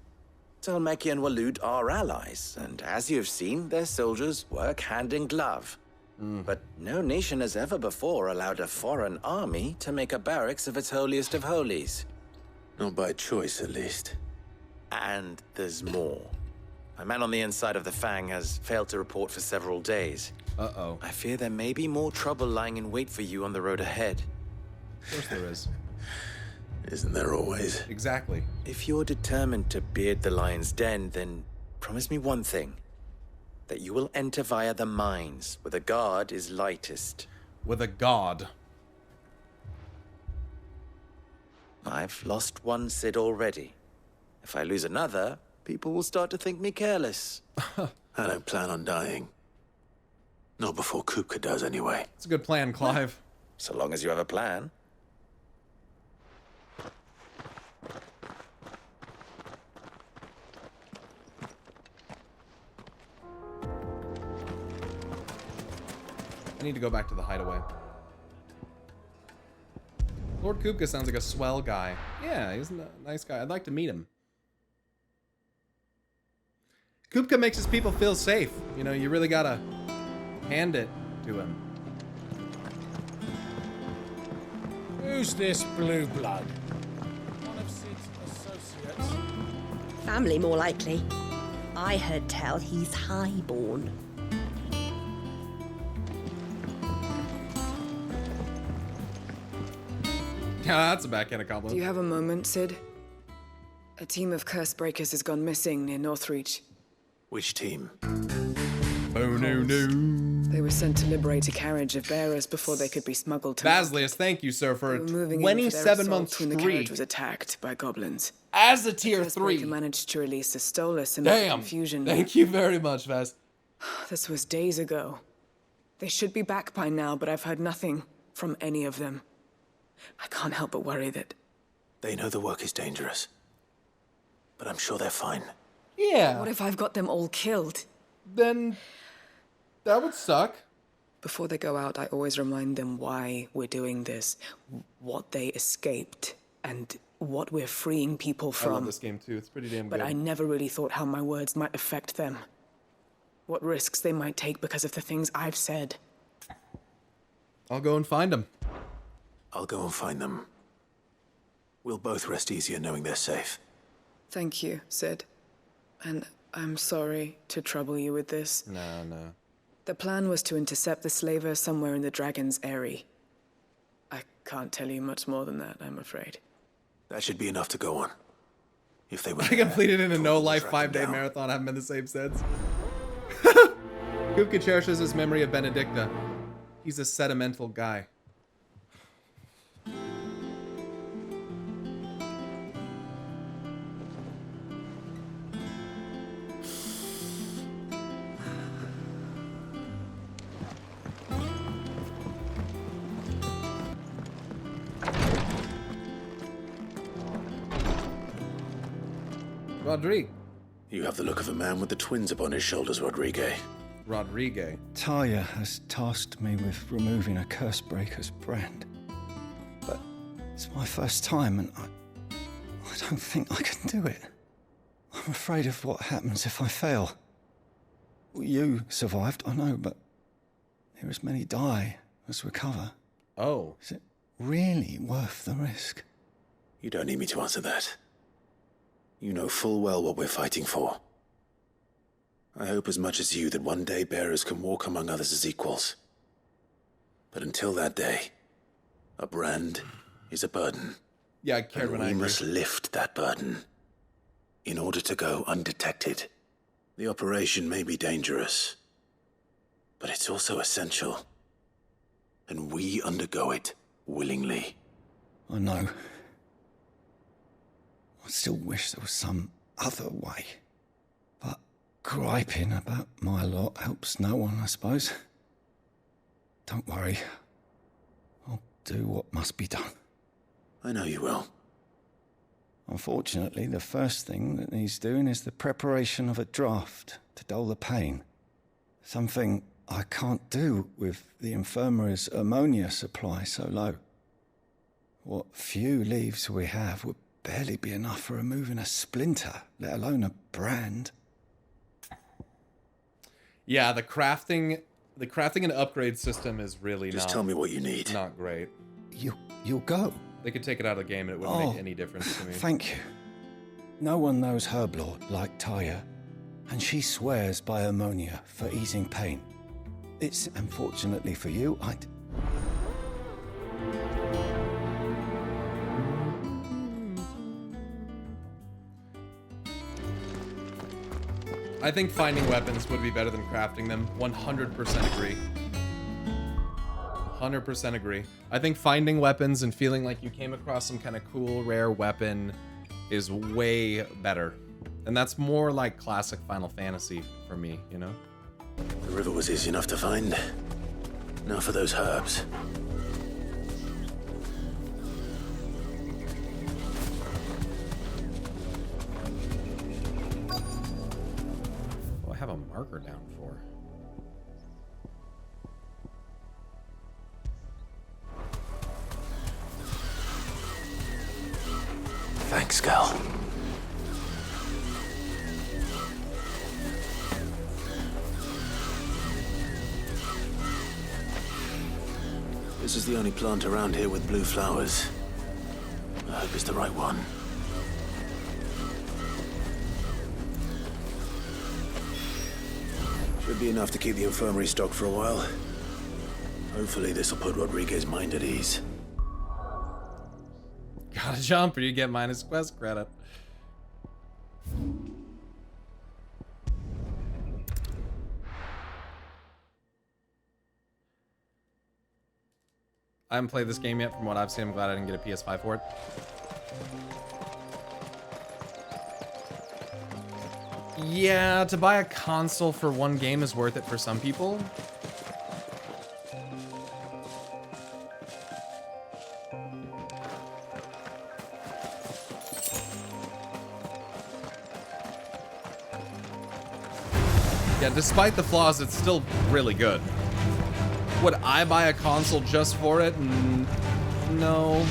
Talmeki and Waloed are allies, and as you have seen, their soldiers work hand in glove. But no nation has ever before allowed a foreign army to make a barracks of its holiest of holies. Not by choice, at least. And there's more. A man on the inside of the Fang has failed to report for several days. Uh-oh. I fear there may be more trouble lying in wait for you on the road ahead. Of course there is. Isn't there always? Exactly. If you're determined to beard the lion's den, then promise me one thing. That you will enter via the mines, where the guard is lightest. With a god. I've lost one Sid already. If I lose another, people will start to think me careless. I don't plan on dying. Not before Kupka does, anyway. It's a good plan, Clive. So long as you have a plan. I need to go back to the hideaway. Lord Kupka sounds like a swell guy. Yeah, he's a nice guy. I'd like to meet him. Kupka makes his people feel safe. You know, you really gotta hand it to him. Who's this blue blood? One of Sid's associates? Family, more likely. I heard tell he's highborn. That's a backhanded Do compliment. you have a moment, Sid? A team of curse breakers has gone missing near Northreach. Which team? Oh, no. They were sent to liberate a carriage of bearers before they could be smuggled to... Basilius, thank you, sir, for a They were moving in for their 27-month assault when the carriage streak was attacked by goblins. as a tier Curse 3. breaker managed to release a Stolas amid the Damn. confusion. Thank you very much, Vaz. This was days ago. They should be back by now, but I've heard nothing from any of them. I can't help but worry that... They know the work is dangerous. But I'm sure they're fine. Yeah. What if I've got them all killed? Then that would suck. Before they go out, I always remind them why we're doing this, what they escaped, and what we're freeing people from. I love this game too. It's pretty damn But good. I never really thought how my words might affect them. What risks they might take because of the things I've said. I'll go and find them. I'll go and find them. We'll both rest easier knowing they're safe. Thank you, Sid. And I'm sorry to trouble you with this. No. The plan was to intercept the slaver somewhere in the Dragon's Eyrie. I can't tell you much more than that, I'm afraid. That should be enough to go on. If they were I completed in a no-life track them 5-day down. marathon. I haven't been the same since. Kupka cherishes his memory of Benedicta. He's a sentimental guy. Rodrigue. You have the look of a man with the twins upon his shoulders, Rodrigue. Rodrigue. Talia has tasked me with removing a curse breaker's brand. But it's my first time and I don't think I can do it. I'm afraid of what happens if I fail. You survived, I know, but there as many die as recover. Oh. Is it really worth the risk? You don't need me to answer that. You know full well what we're fighting for. I hope as much as you that one day bearers can walk among others as equals. But until that day, a brand is a burden. Yeah, I cared when I we agree. must lift that burden in order to go undetected. The operation may be dangerous, but it's also essential. And we undergo it willingly. I know. I still wish there was some other way. But griping about my lot helps no one, I suppose. Don't worry. I'll do what must be done. I know you will. Unfortunately, the first thing that needs doing is the preparation of a draft to dull the pain. Something I can't do with the infirmary's ammonia supply so low. What few leaves we have would barely be enough for removing a splinter, let alone a brand. Yeah, the crafting and upgrade system is really Just not... tell me what you need. Not great. You'll go. They could take it out of the game and it wouldn't make any difference to me. Thank you. No one knows Herblord like Taya, and she swears by ammonia for easing pain. It's unfortunately for you, I think finding weapons would be better than crafting them. 100% agree. 100% agree. I think finding weapons and feeling like you came across some kind of cool, rare weapon is way better. And that's more like classic Final Fantasy for me, you know? The river was easy enough to find. Now for those herbs. What do I have a marker down for? Thanks, Gal. This is the only plant around here with blue flowers. I hope it's the right one. Should be enough to keep the infirmary stocked for a while. Hopefully this will put Rodriguez's mind at ease. Gotta jump or you get minus quest credit. I haven't played this game yet. From what I've seen, I'm glad I didn't get a PS5 for it. Yeah, to buy a console for one game is worth it for some people. Yeah, despite the flaws, it's still really good. Would I buy a console just for it? No.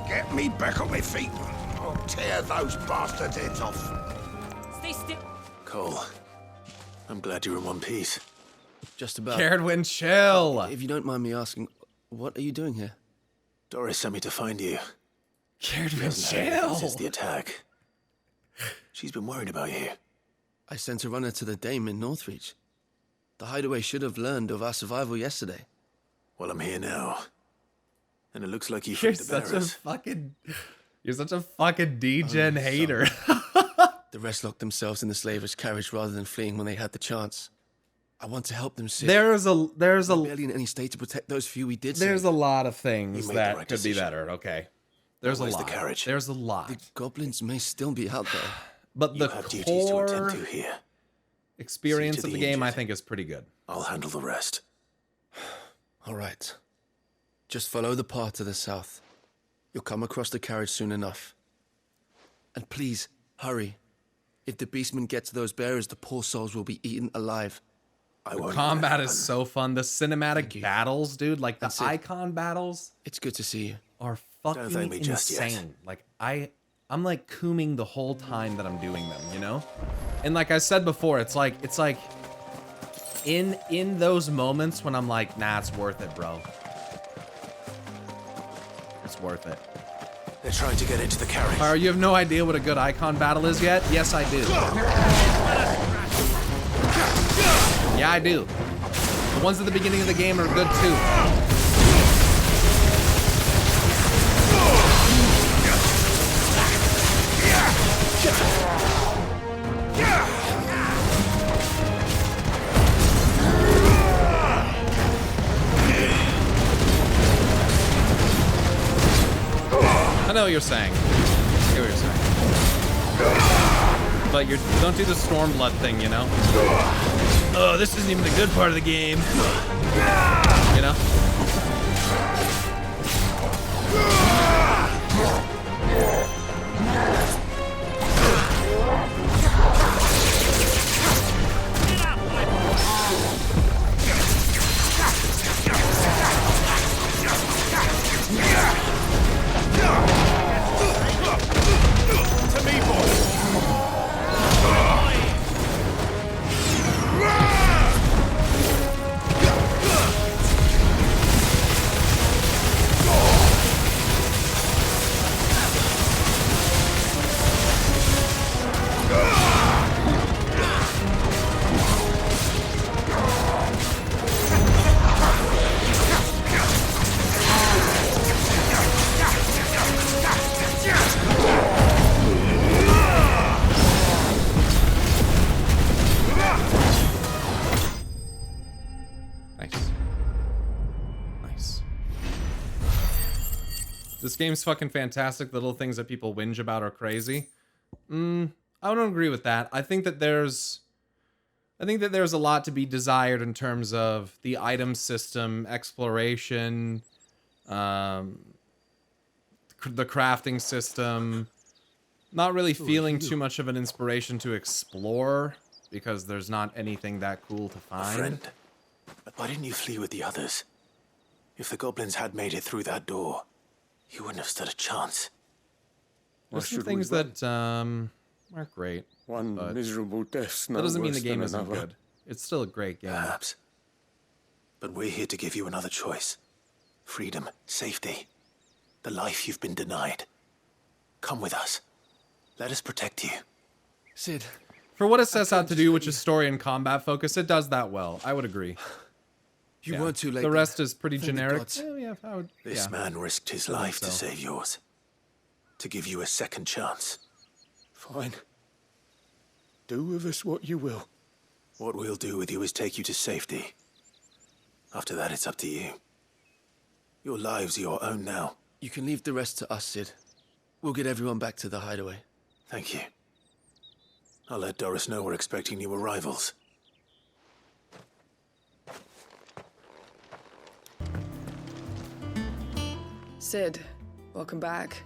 Get me back on my feet. I'll tear those bastards' heads off. Stay still. Cole, I'm glad you're in one piece. Just about. Caradwin, chill. If you don't mind me asking, what are you doing here? Doris sent me to find you. Caradwin, chill. Since the attack. She's been worried about you. I sent a runner to the Dame in Northreach. The hideaway should have learned of our survival yesterday. Well, I'm here now. And it looks like you You're freed the such a bearers. fucking... You're such a fucking degen hater. The rest locked themselves in the slaver's carriage rather than fleeing when they had the chance. I want to help them see. There's a We're barely in any state to protect those few we did. There's save. a lot of things You made that the right could be decision. better, okay? There's a Where's the lot. carriage? There's a lot. The goblins may still be out there. But the have duties to attend core to here. experience See to of the the game, I injured. think, is pretty good. I'll handle the rest. All right. Just follow the path to the south. You'll come across the carriage soon enough. And please, hurry. If the beastmen get to those bearers, the poor souls will be eaten alive. I The won't. combat is so fun. The cinematic battles, dude, like the That's it. icon battles It's good to see you. are Don't fucking thank me just yet. insane. Like I'm like cooming the whole time that I'm doing them, you know? And like I said before, it's like in those moments when I'm like, nah, it's worth it, bro. It's worth it. They're trying to get into the carriage. Pyro, you have no idea what a good icon battle is yet? Yes, I do. Yeah, I do. The ones at the beginning of the game are good too. I know what you're saying. I hear what you're saying. But you don't do the Stormblood thing, you know? Oh, this isn't even the good part of the game. You know? To me, boys. Nice. Nice. This game's fucking fantastic. The little things that people whinge about are crazy. I don't agree with that. I think that there's a lot to be desired in terms of the item system, exploration, the crafting system. Not really feeling too much of an inspiration to explore because there's not anything that cool to find. Friend, why didn't you flee with the others? If the goblins had made it through that door, you wouldn't have stood a chance. There's some things that aren't great. One but miserable death's no that doesn't mean the worse game than isn't another. good. It's still a great game. Perhaps. But we're here to give you another choice. Freedom, safety, the life you've been denied. Come with us. Let us protect you. Sid. For what it sets out to do, which is story and combat focus, it does that well. I would agree. You weren't too late. The rest is pretty Thank the generic. gods. This man risked his life to save yours. To give you a second chance. Fine. Do with us what you will. What we'll do with you is take you to safety. After that, it's up to you. Your lives are your own now. You can leave the rest to us, Sid. We'll get everyone back to the hideaway. Thank you. I'll let Doris know we're expecting new arrivals. Sid, welcome back.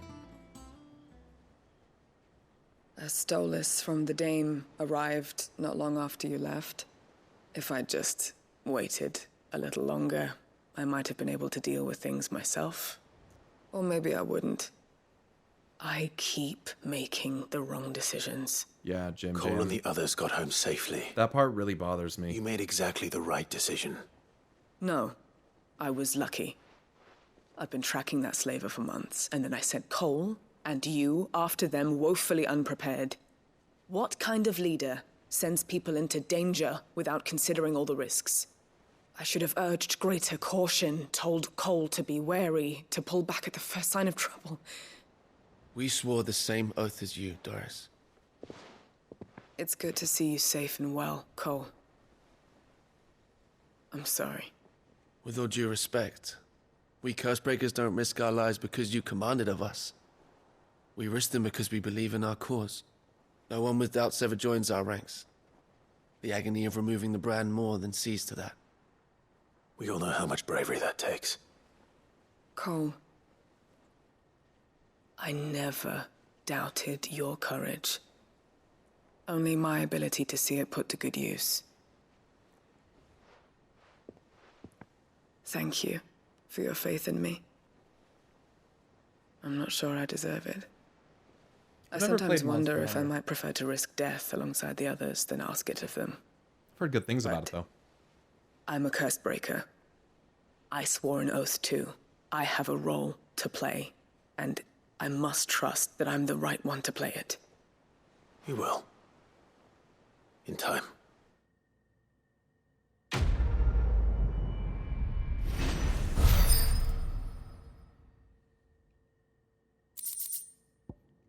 A Stolas from the Dame arrived not long after you left. If I'd just waited a little longer, I might have been able to deal with things myself. Or maybe I wouldn't. I keep making the wrong decisions. Yeah, Jim. Cole and the others got home safely. That part really bothers me. You made exactly the right decision. No, I was lucky. I've been tracking that slaver for months, and then I sent Cole and you after them woefully unprepared. What kind of leader sends people into danger without considering all the risks? I should have urged greater caution, told Cole to be wary, to pull back at the first sign of trouble. We swore the same oath as you, Doris. It's good to see you safe and well, Cole. I'm sorry. With all due respect, we Cursebreakers don't risk our lives because you commanded of us. We risk them because we believe in our cause. No one with doubts ever joins our ranks. The agony of removing the brand more than sees to that. We all know how much bravery that takes. Cole, I never doubted your courage. Only my ability to see it put to good use. Thank you for your faith in me. I'm not sure I deserve it. I sometimes wonder if I might prefer to risk death alongside the others than ask it of them. I've heard good things about it, though. I'm a curse breaker. I swore an oath too. I have a role to play, and I must trust that I'm the right one to play it. You will. In time.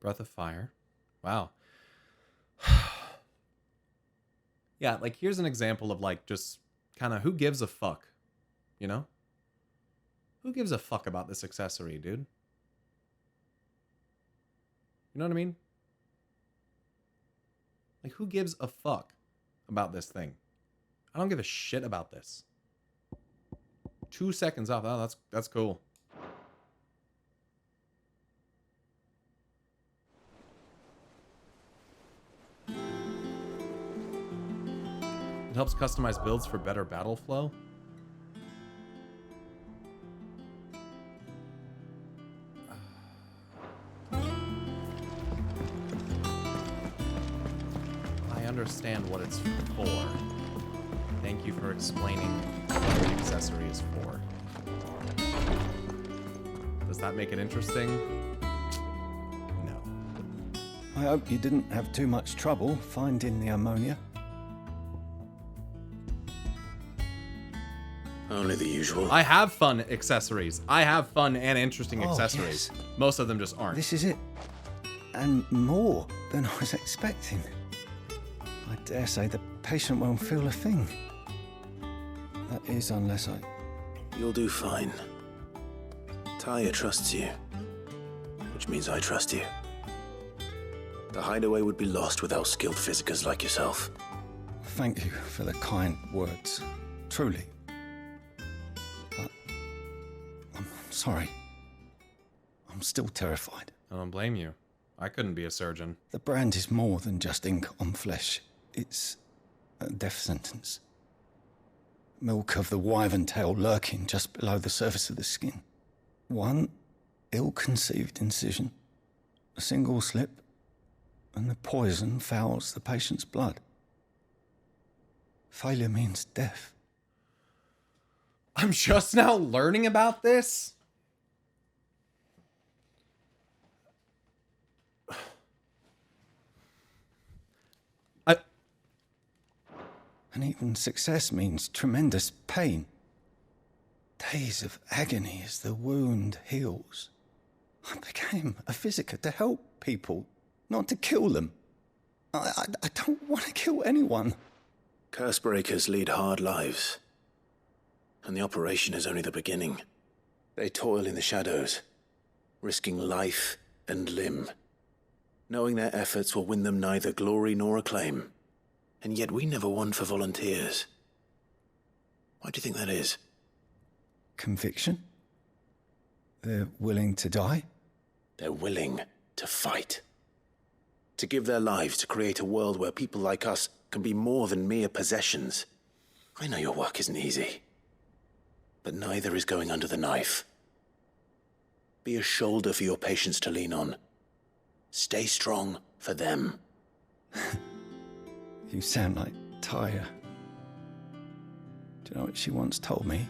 Breath of Fire. Wow. Yeah, like, here's an example of, like, just kind of who gives a fuck, you know? Who gives a fuck about this accessory, dude? You know what I mean? Like, who gives a fuck about this thing? I don't give a shit about this. 2 seconds off. Oh, that's cool. It helps customize builds for better battle flow. I understand what it's for. Thank you for explaining what the accessory is for. Does that make it interesting? No. I hope you didn't have too much trouble finding the ammonia. Only the usual. I have fun accessories. I have fun and interesting accessories. Yes. Most of them just aren't. This is it. And more than I was expecting. I dare say the patient won't feel a thing. That is, unless I... You'll do fine. Tyre trusts you. Which means I trust you. The hideaway would be lost without skilled physicers like yourself. Thank you for the kind words. Truly. But I'm sorry. I'm still terrified. I don't blame you. I couldn't be a surgeon. The brand is more than just ink on flesh. It's a death sentence. Milk of the wyvern tail lurking just below the surface of the skin. One ill-conceived incision, a single slip, and the poison fouls the patient's blood. Failure means death. I'm just now learning about this? And even success means tremendous pain. Days of agony as the wound heals. I became a physiker to help people, not to kill them. I don't want to kill anyone. Cursebreakers lead hard lives. And the operation is only the beginning. They toil in the shadows, risking life and limb, knowing their efforts will win them neither glory nor acclaim. And yet we never won for volunteers. Why do you think that is? Conviction? They're willing to die? They're willing to fight. To give their lives to create a world where people like us can be more than mere possessions. I know your work isn't easy. But neither is going under the knife. Be a shoulder for your patients to lean on. Stay strong for them. You sound like Tyre. Do you know what she once told me?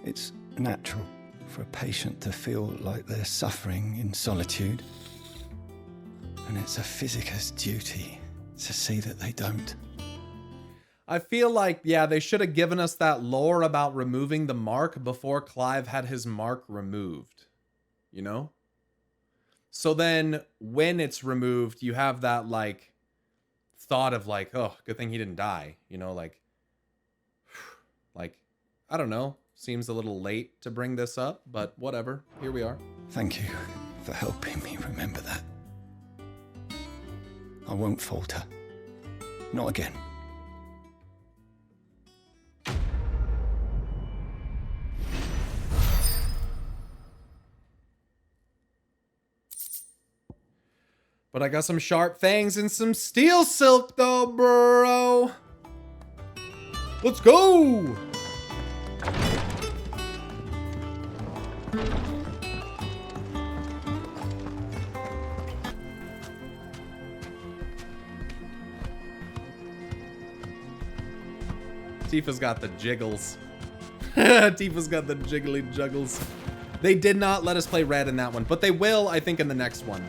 It's natural for a patient to feel like they're suffering in solitude. And it's a physiker's duty to see that they don't. I feel like, yeah, they should have given us that lore about removing the mark before Clive had his mark removed. You know? So then, when it's removed, you have that, like, thought of, like, oh, good thing he didn't die. You know, like, I don't know. Seems a little late to bring this up, but whatever. Here we are. Thank you for helping me remember that. I won't falter. Not again. But I got some sharp fangs and some steel silk though, bro. Let's go! Tifa's got the jiggles. Tifa's got the jiggly juggles. They did not let us play red in that one, but they will, I think, in the next one.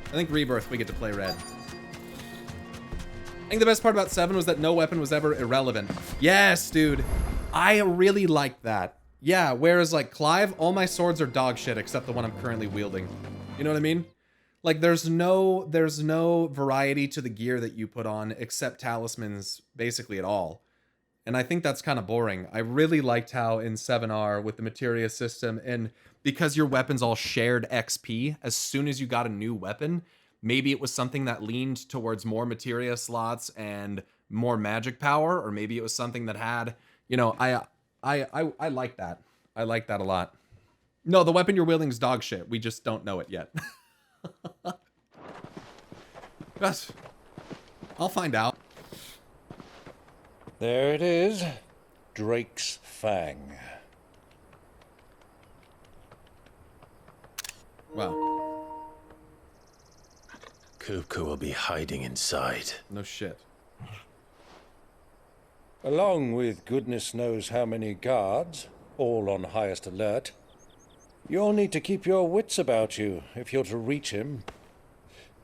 I think Rebirth, we get to play red. I think the best part about 7 was that no weapon was ever irrelevant. Yes, dude. I really liked that. Yeah, whereas, like, Clive, all my swords are dog shit except the one I'm currently wielding. You know what I mean? Like, there's no variety to the gear that you put on except talismans, basically at all. And I think that's kind of boring. I really liked how in 7R with the materia system, and because your weapons all shared XP, as soon as you got a new weapon, maybe it was something that leaned towards more materia slots and more magic power, or maybe it was something that had, you know, I like that. I like that a lot. No, the weapon you're wielding is dog shit. We just don't know it yet. Yes. I'll find out. There it is. Drake's Fang. Wow. Kupka will be hiding inside. No shit. Along with goodness knows how many guards, all on highest alert. You'll need to keep your wits about you if you're to reach him.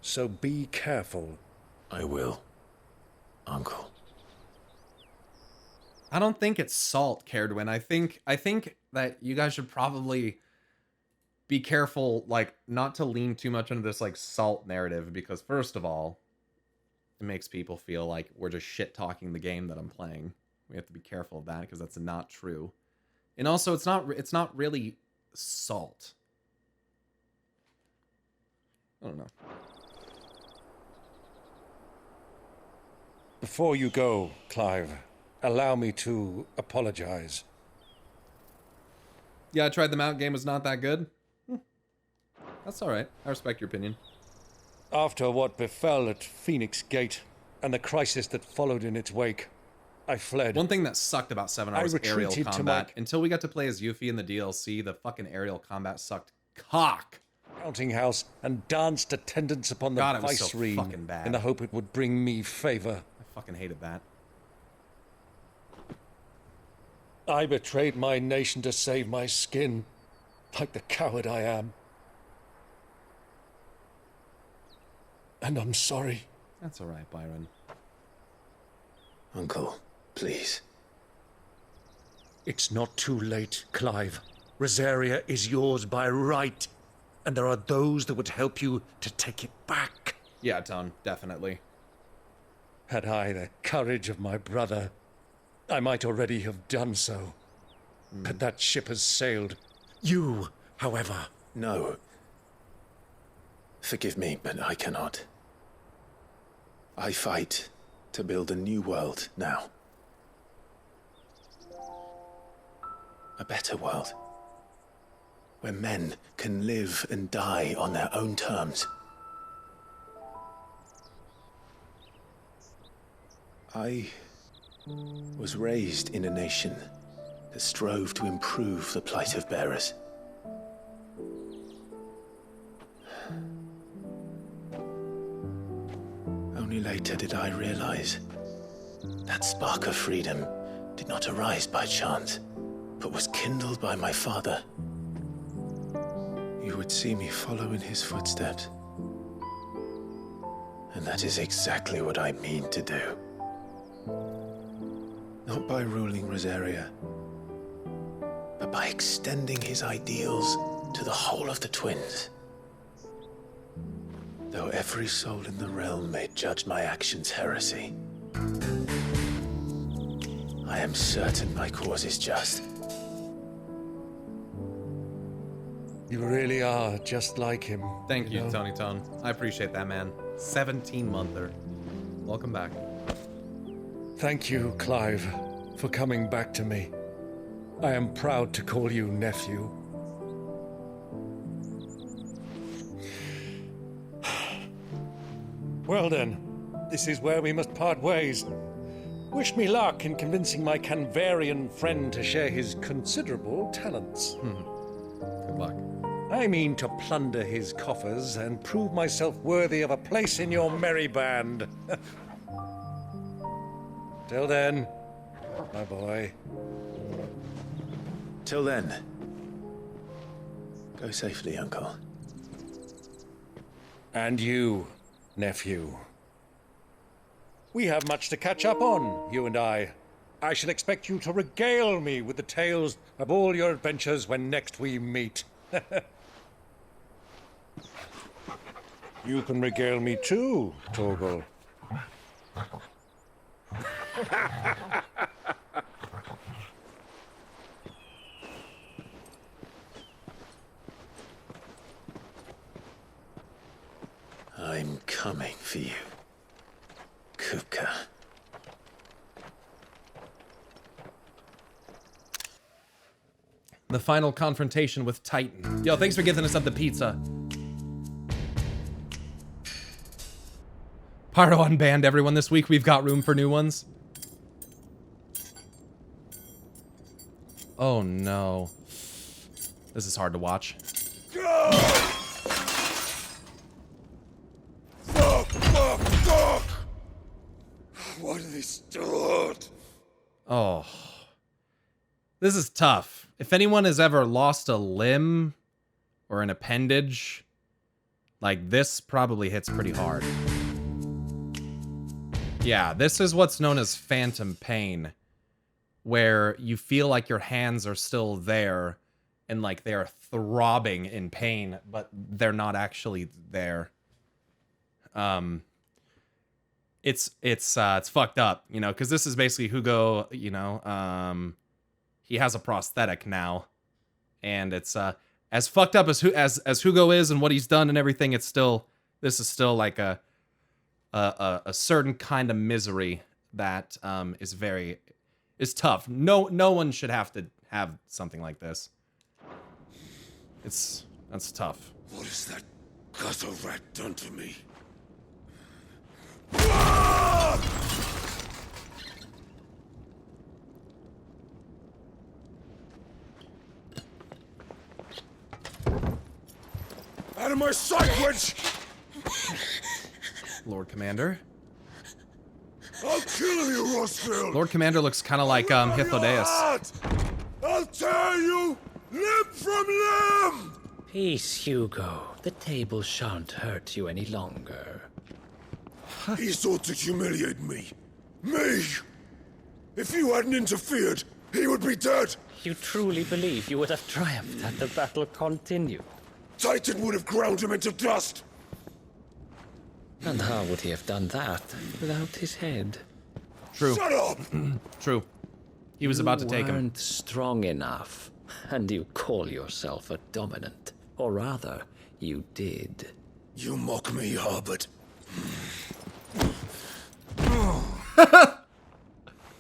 So be careful. I will, Uncle. I don't think it's salt, Caredwin. I think that you guys should probably be careful, like, not to lean too much into this, like, salt narrative, because first of all, it makes people feel like we're just shit-talking the game that I'm playing. We have to be careful of that, because that's not true. And also, it's not really salt. I don't know. Before you go, Clive, allow me to apologize. Yeah, I tried the mount game, was not that good. That's alright. I respect your opinion. After what befell at Phoenix Gate, and the crisis that followed in its wake, I fled. One thing that sucked about 7 was aerial combat. Until we got to play as Yuffie in the DLC, the fucking aerial combat sucked cock. Counting house and danced attendance upon the God, it was so viceroy fucking bad. in the hope it would bring me favor. I fucking hated that. I betrayed my nation to save my skin, like the coward I am. And I'm sorry. That's alright, Byron. Uncle, please. It's not too late, Clive. Rosaria is yours by right, and there are those that would help you to take it back. Yeah, Ton, definitely. Had I the courage of my brother, I might already have done so. But that ship has sailed. You, however... No. Forgive me, but I cannot. I fight to build a new world now. A better world. Where men can live and die on their own terms. I was raised in a nation that strove to improve the plight of bearers. Only later did I realize that spark of freedom did not arise by chance, but was kindled by my father. You would see me follow in his footsteps. And that is exactly what I mean to do. Not by ruling Rosaria, but by extending his ideals to the whole of the twins. Though every soul in the realm may judge my actions heresy, I am certain my cause is just. You really are just like him. Thank you, Tony Tone. I appreciate that, man. 17-monther. Welcome back. Thank you, Clive, for coming back to me. I am proud to call you nephew. Well then, this is where we must part ways. Wish me luck in convincing my Canvarian friend to share his considerable talents. Good luck. I mean to plunder his coffers and prove myself worthy of a place in your merry band. Till then, my boy. Till then, go safely, Uncle. And you, nephew. We have much to catch up on, you and I. I shall expect you to regale me with the tales of all your adventures when next we meet. You can regale me too, Torgal. I'm coming for you, Kupka. The final confrontation with Titan. Yo, thanks for giving us up the pizza. Pyro unbanned everyone this week. We've got room for new ones. Oh no. This is hard to watch. Fuck! What are they stored? Oh. This is tough. If anyone has ever lost a limb or an appendage, like this probably hits pretty hard. Yeah, this is what's known as phantom pain, where you feel like your hands are still there and like they're throbbing in pain, but they're not actually there. It's fucked up, you know, because this is basically Hugo, you know, he has a prosthetic now, and it's as fucked up as Hugo is and what he's done and everything. It's still, this is still like a certain kind of misery that is tough. No one should have to have something like this. That's tough. What has that gutter rat done to me? Out of my sight, witch! Lord Commander. I'll kill you, Rossfield! Lord Commander looks kind of like Hythlodaeus. I'll tear you limb from limb! Peace, Hugo. The table shan't hurt you any longer. He sought to humiliate me. Me! If you hadn't interfered, he would be dead. You truly believe you would have triumphed had the battle continued? Titan would have ground him into dust. And how would he have done that without his head? True. Shut up! True. He was about to take him. You weren't strong enough, and you call yourself a dominant. Or rather, you did. You mock me, Harbert.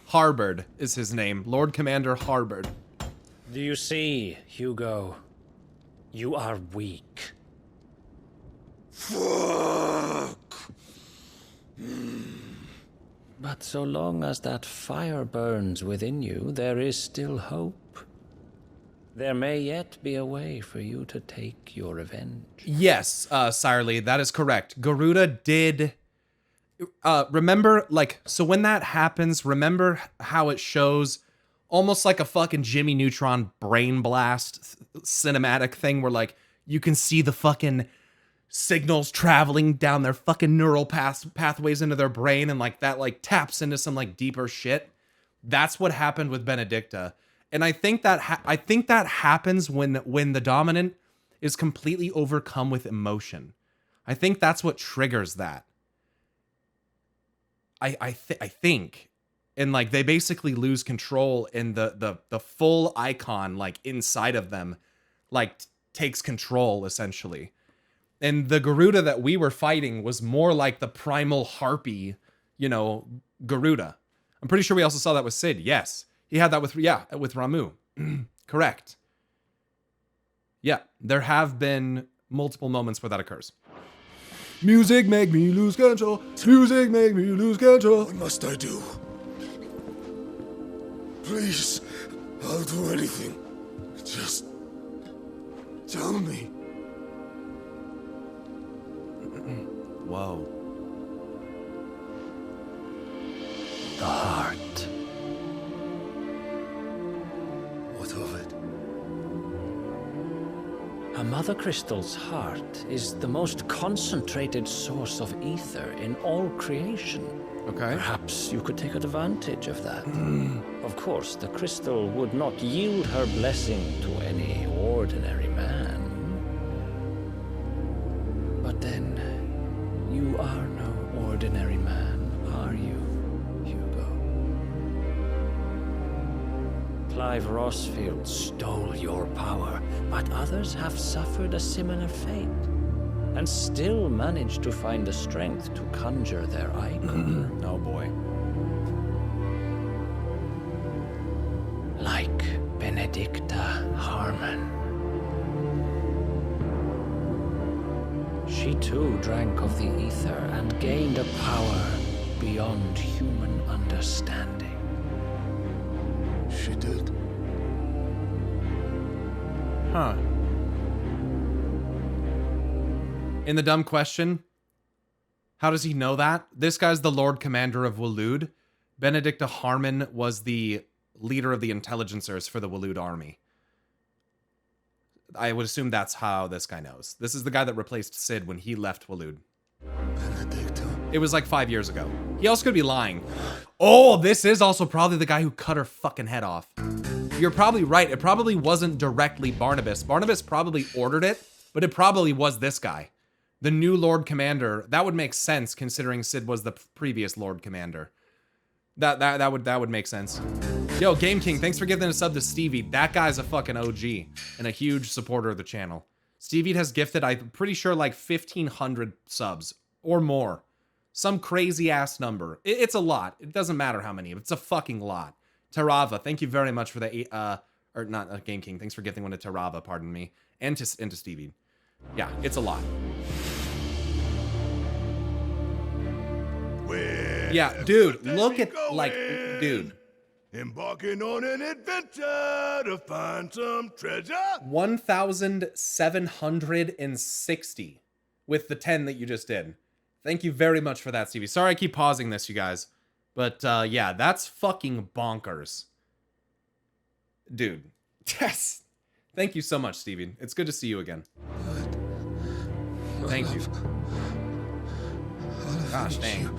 Harbord is his name. Lord Commander Harbord. Do you see, Hugo? You are weak. Fuck! But so long as that fire burns within you, there is still hope. There may yet be a way for you to take your revenge. Yes, Sirely, that is correct. Garuda did... remember, like, so when that happens, remember how it shows almost like a fucking Jimmy Neutron brain blast cinematic thing where, like, you can see the fucking signals traveling down their fucking neural pathways into their brain, and, like, that, like, taps into some, like, deeper shit? That's what happened with Benedicta. And I think that happens when the dominant is completely overcome with emotion. I think that's what triggers that. I think, and like they basically lose control, and the full icon like inside of them, like takes control essentially. And the Garuda that we were fighting was more like the primal harpy, you know, Garuda. I'm pretty sure we also saw that with Sid. Yes, he had that with Ramu. Correct. Yeah, there have been multiple moments where that occurs. Music make me lose control. Music make me lose control. What must I do? Please, I'll do anything. Just tell me. Whoa. The heart. What of it? A mother crystal's heart is the most concentrated source of ether in all creation. Okay. Perhaps you could take advantage of that. Of course, the crystal would not yield her blessing to any ordinary man. But then, you are no ordinary man, are you, Hugo? Clive Rossfield stole your power, but others have suffered a similar fate, and still managed to find the strength to conjure their icon. Oh boy. Like Benedicta Harmon. She too drank of the ether and gained a power beyond human understanding. She did. Huh. In the dumb question, how does he know that? This guy's the Lord Commander of Waloed. Benedicta Harmon was the leader of the intelligencers for the Waloed army. I would assume that's how this guy knows. This is the guy that replaced Sid when he left Waloed. Benedicta. It was like 5 years ago. He also could be lying. Oh, this is also probably the guy who cut her fucking head off. You're probably right. It probably wasn't directly Barnabas. Barnabas probably ordered it, but it probably was this guy. The new Lord Commander. That would make sense considering Sid was the previous Lord Commander. That would make sense. Yo, Game King, thanks for giving a sub to Stevie. That guy's a fucking OG and a huge supporter of the channel. Stevie has gifted, I'm pretty sure, like 1,500 subs or more. Some crazy ass number. It's a lot. It doesn't matter how many. It's a fucking lot. Tarava, thank you very much for the or not Game King. Thanks for gifting one to Tarava, pardon me, and to Stevie. Yeah, it's a lot. Yeah, dude, look at, like, dude. Embarking on an adventure to find some treasure. 1,760 with the 10 that you just did. Thank you very much for that, Stevie. Sorry I keep pausing this, you guys. But, yeah, that's fucking bonkers. Dude. Yes. Thank you so much, Stevie. It's good to see you again. Thank you. Gosh dang.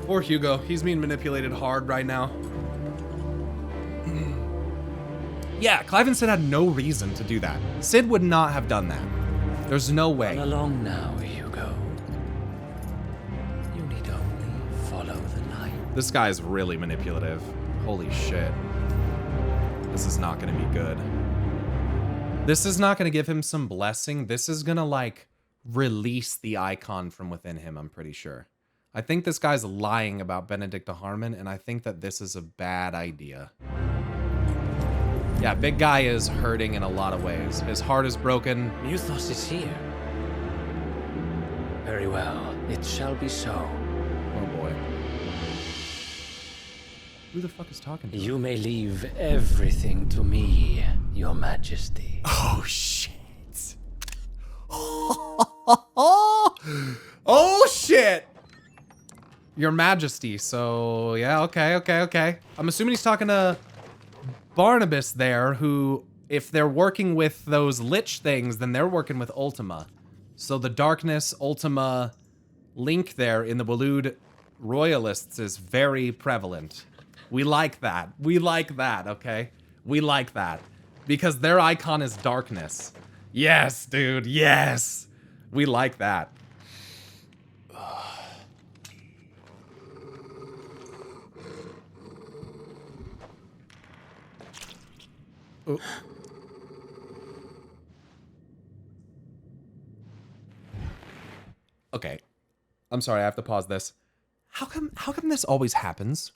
Poor Hugo. He's being manipulated hard right now. Yeah, Clive and Sid had no reason to do that. Sid would not have done that. There's no way. Run along now, Hugo. You need only follow the light. This guy's really manipulative. Holy shit. This is not gonna be good. This is not gonna give him some blessing. This is gonna, like, release the icon from within him, I'm pretty sure. I think this guy's lying about Benedicta Harmon, and I think that this is a bad idea. Yeah, big guy is hurting in a lot of ways. His heart is broken. Muthos is here. Very well. It shall be so. Oh boy. Who the fuck is talking to him? You may leave everything to me, Your Majesty. Oh, shit. Oh, shit. Your Majesty. So, yeah, okay. I'm assuming he's talking to Barnabas there, who, if they're working with those Lich things, then they're working with Ultima. So the Darkness Ultima link there in the Waloed Royalists is very prevalent. We like that. We like that, okay? We like that. Because their icon is darkness. Yes, dude, yes! We like that. Oh. Okay. I'm sorry, I have to pause this. How come this always happens?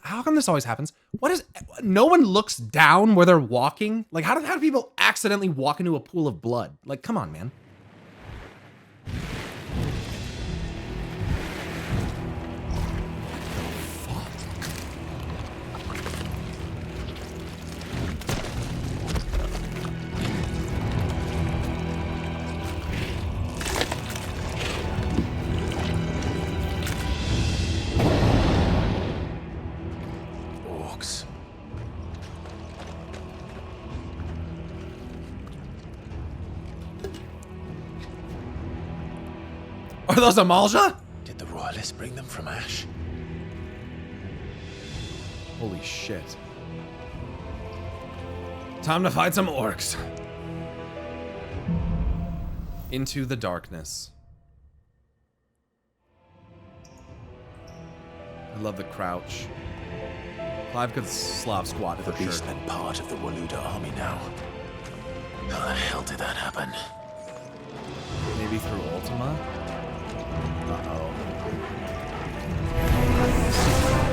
How come this always happens? What is... No one looks down where they're walking? Like, how do people accidentally walk into a pool of blood? Like, come on, man. Are those Amalja? Did the Royalists bring them from Ash? Holy shit. Time to fight some orcs. Into the darkness. I love the crouch. Clive could Slav squat for sure. The beastmen part of the Waluda army now. How the hell did that happen? Maybe through Ultima? Uh-oh.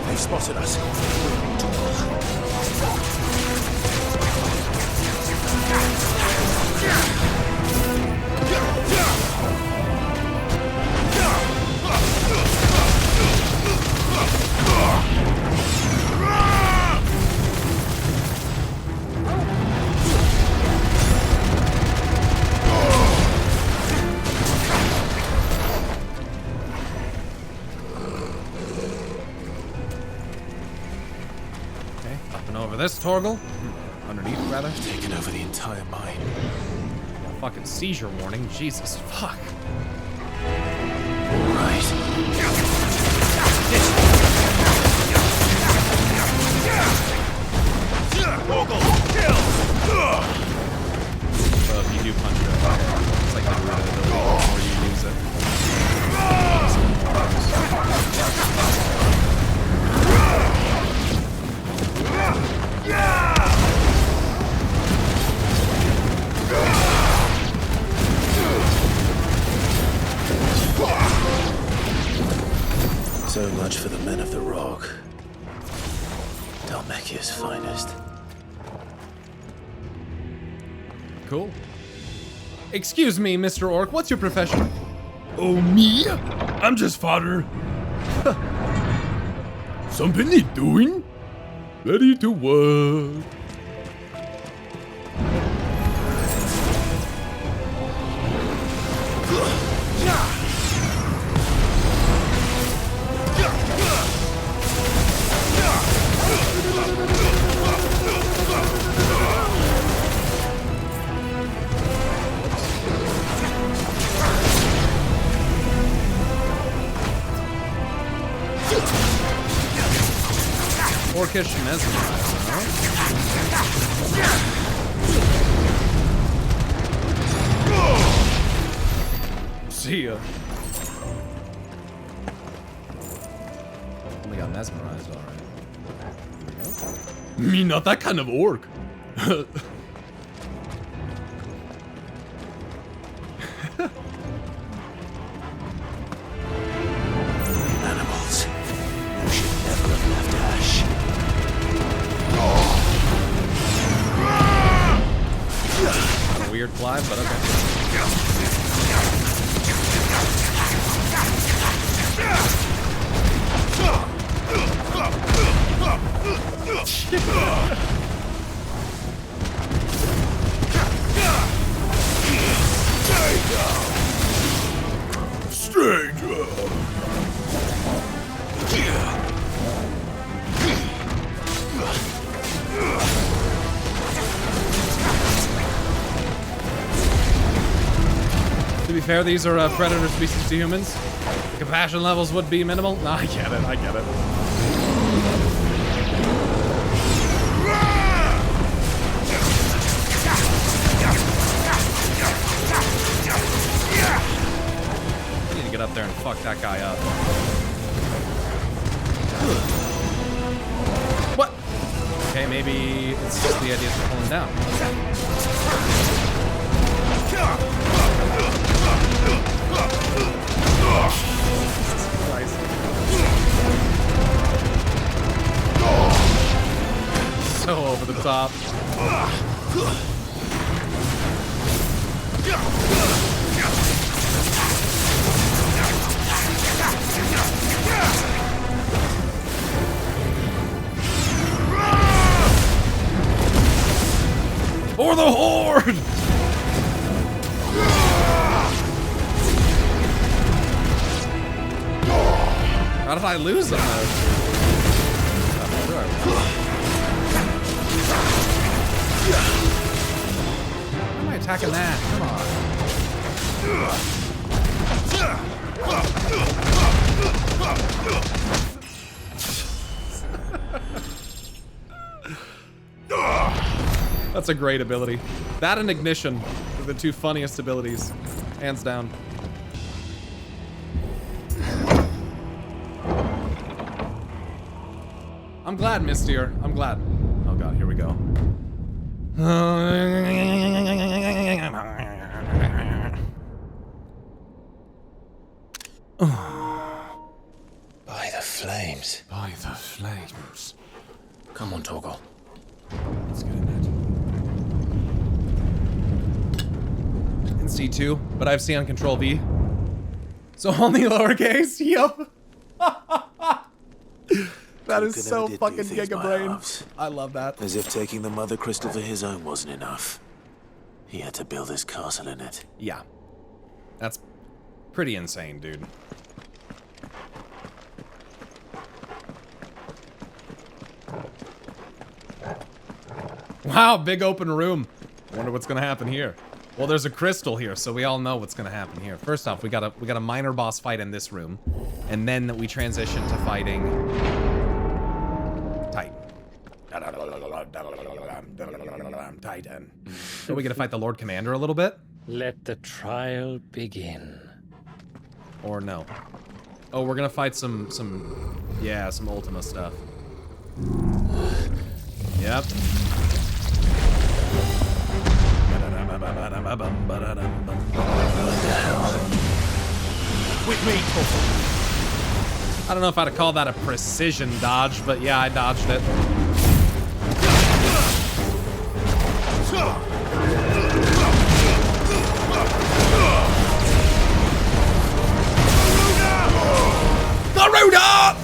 They've spotted us. This Torgal? Underneath, rather? Taken over the entire mine. A fucking seizure warning. Jesus, fuck. Right. So if you do punch it, it's like the ability, the more you use it. So much for the men of the rock. Dalmekia's finest. Cool. Excuse me, Mr. Orc, what's your profession? Oh, me? I'm just fodder. Something you doing? Ready to work. orcish mesmerize, huh? See ya. Only got mesmerized, alright. Me not that kind of orc. Animals. You should never have left Ash. A weird climb, but okay. Stranger! To be fair, these are predator species to humans. The compassion levels would be minimal. No, I get it, I get it. I need to get up there and fuck that guy up. What? Okay, maybe it's just the idea to pull him down. So over the top. For the Horde! How did I lose them though? Why am I attacking that? Come on. That's a great ability. That and Ignition are the two funniest abilities. Hands down. I'm glad, Mistier. I'm glad. Oh god, here we go. By the flames. By the flames. Come on, Torgal. Let's get in that. In C2, but I have C on Control V. So only lowercase? Yup. That is so fucking Giga Brain. I love that. As if taking the Mother Crystal for his own wasn't enough. He had to build his castle in it. Yeah. That's pretty insane, dude. Wow, big open room. I wonder what's gonna happen here. Well, there's a crystal here, so we all know what's gonna happen here. First off, we got a minor boss fight in this room, and then we transition to fighting Titan. Titan. So we gonna fight the Lord Commander a little bit? Let the trial begin. Or no? Oh, we're gonna fight some Ultima stuff. Yep. With me, I don't know if I'd call that a precision dodge, but yeah, I dodged it. Garuda!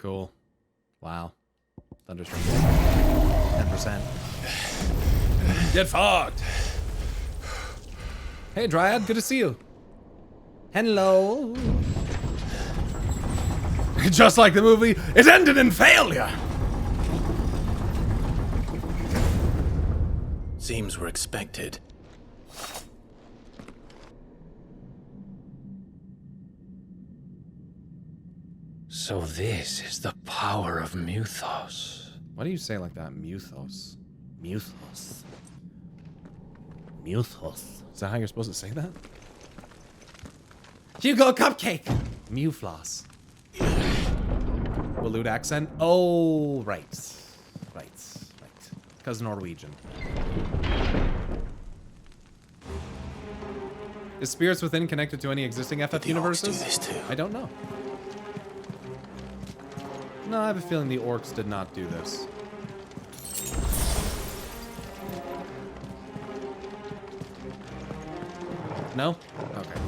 cool. Wow. Thunderstorm. 10%. Get fucked! Hey, Dryad, good to see you. Hello. Just like the movie, it ended in failure! Seems we're expected. So this is the power of Muthos. Why do you say it like that? Muthos. Muthos. Muthos. Is that how you're supposed to say that? Hugo Cupcake! Mufloss. Waloot accent? Oh, right. Right. Right. Because Norwegian. Is Spirits Within connected to any existing FF universes? Do this too? I don't know. No, I have a feeling the orcs did not do this. No? Okay.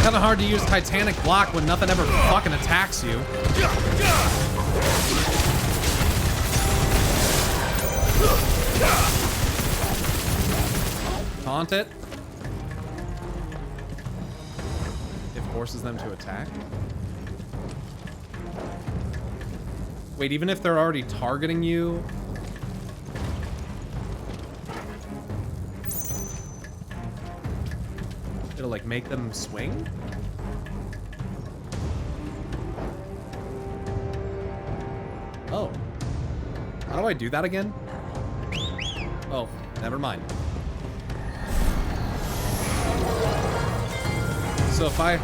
Kinda hard to use Titanic block when nothing ever fucking attacks you. Taunt it. It forces them to attack. Wait, even if they're already targeting you? It'll like make them swing? Oh. How do I do that again? Oh, never mind. So if I...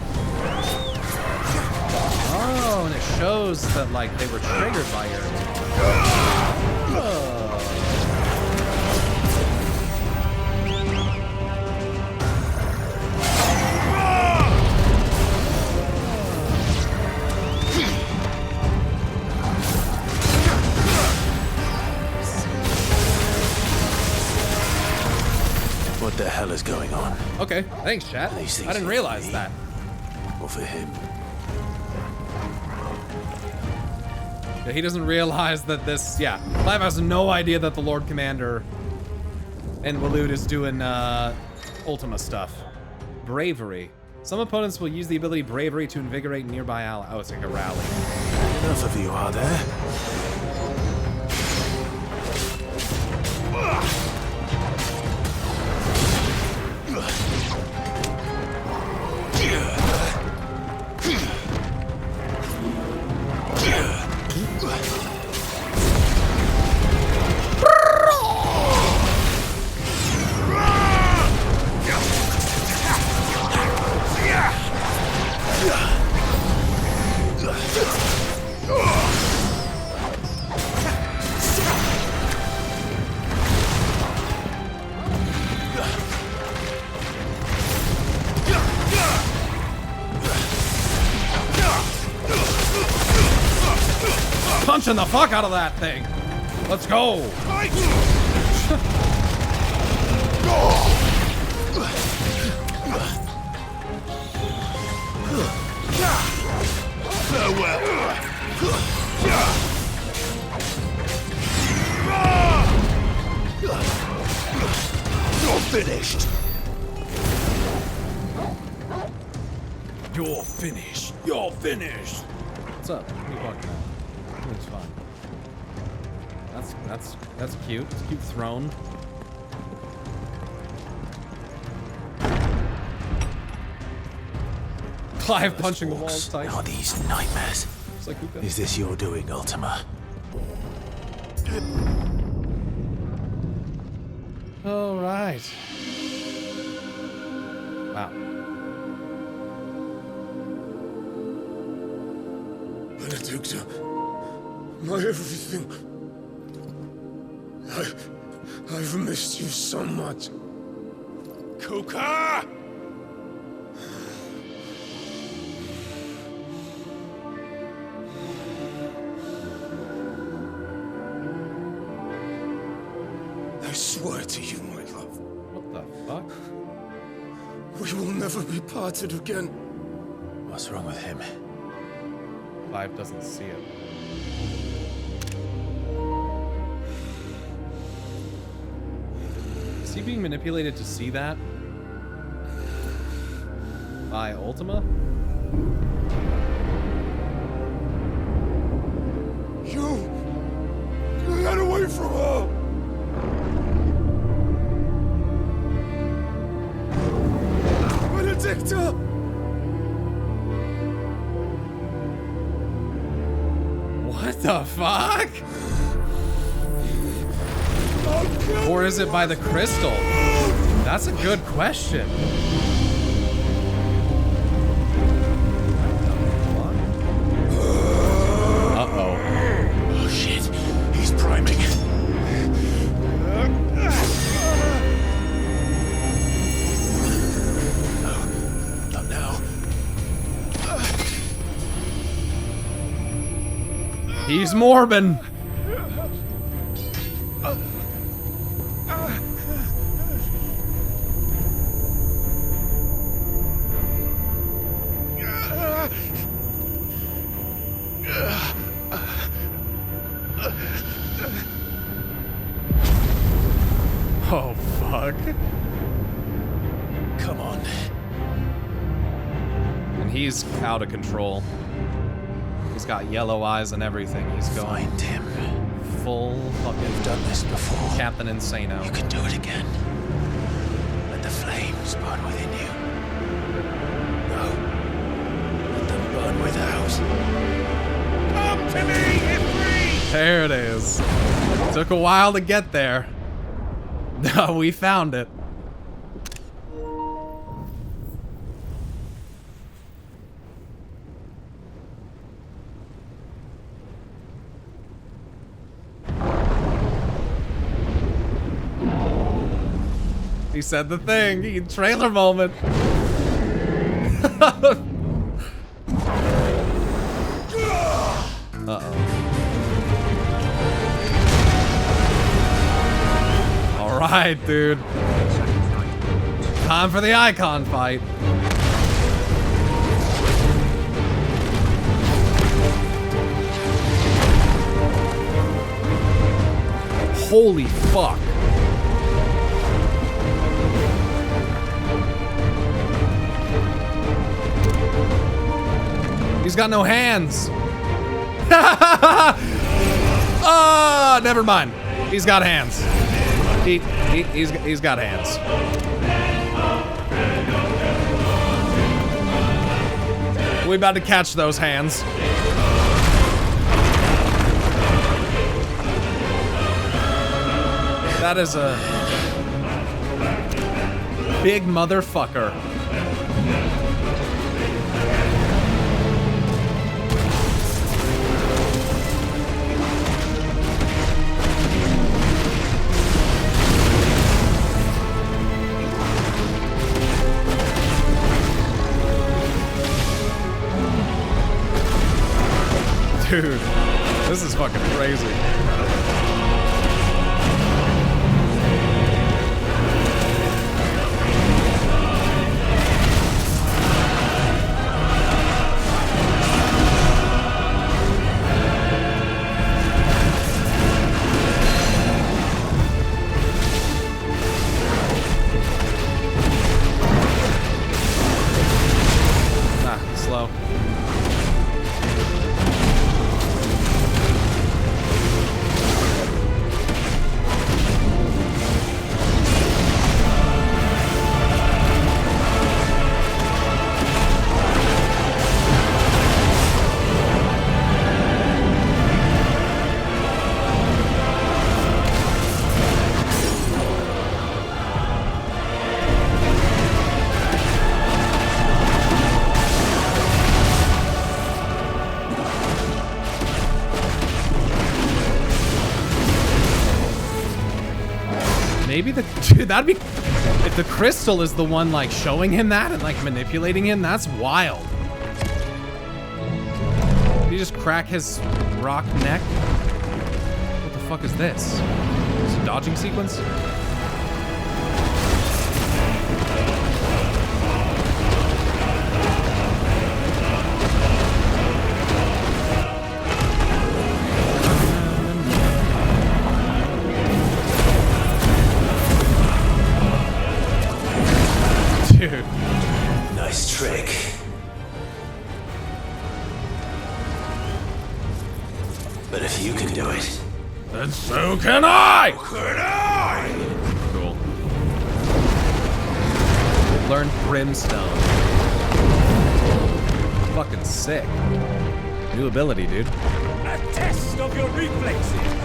Oh, and it shows that like they were triggered by your... Oh. What the hell is going on? Okay, thanks, chat. I didn't realize that. Or for him. Yeah, he doesn't realize that this... Yeah, Clive has no idea that the Lord Commander and Waloot is doing Ultima stuff. Bravery. Some opponents will use the ability Bravery to invigorate nearby allies. Oh, it's like a rally. Enough of you, are there? Punching the fuck out of that thing. Let's go. You're finished. You're finished. You're finished. What's up? What are you barking at? It's fine. That's cute. It's a cute throne. Clive punching the walls tight. Are these nightmares? It's like, is this your doing, Ultima? All right. Wow. Benedicta, my everything. I've missed you so much. Kuka! I swear to you, my love. What the fuck? We will never be parted again. What's wrong with him? Clive doesn't see it. Is he being manipulated to see that? By Ultima? You get away from her! Benedicta! What the fuck? Or is it by the crystal? That's a good question. Uh-oh. Oh shit, he's priming. No, not now. He's Morbin. Oh, fuck. Come on. And he's out of control. He's got yellow eyes and everything. He's going Find him. full fucking You've done this before. Captain Insano. You can do it again. Let the flames burn within you. No. Let them burn without. Come to me, Ifrit! There it is. Took a while to get there. We found it. He said the thing. Trailer moment. Uh-oh. All right, dude. Time for the icon fight. Holy fuck. He's got no hands. Oh, never mind. He's got hands. He's got hands. We about to catch those hands. That is a big motherfucker. Dude, this is fucking crazy. Slow. that'd be... If the crystal is the one, like, showing him that and, like, manipulating him, that's wild. Did he just crack his rock neck? What the fuck is this? Is it a dodging sequence? Dude. Nice trick. But if you can do it, then so can I! Cool. Learn Brimstone. Fucking sick. New ability, dude. A test of your reflexes.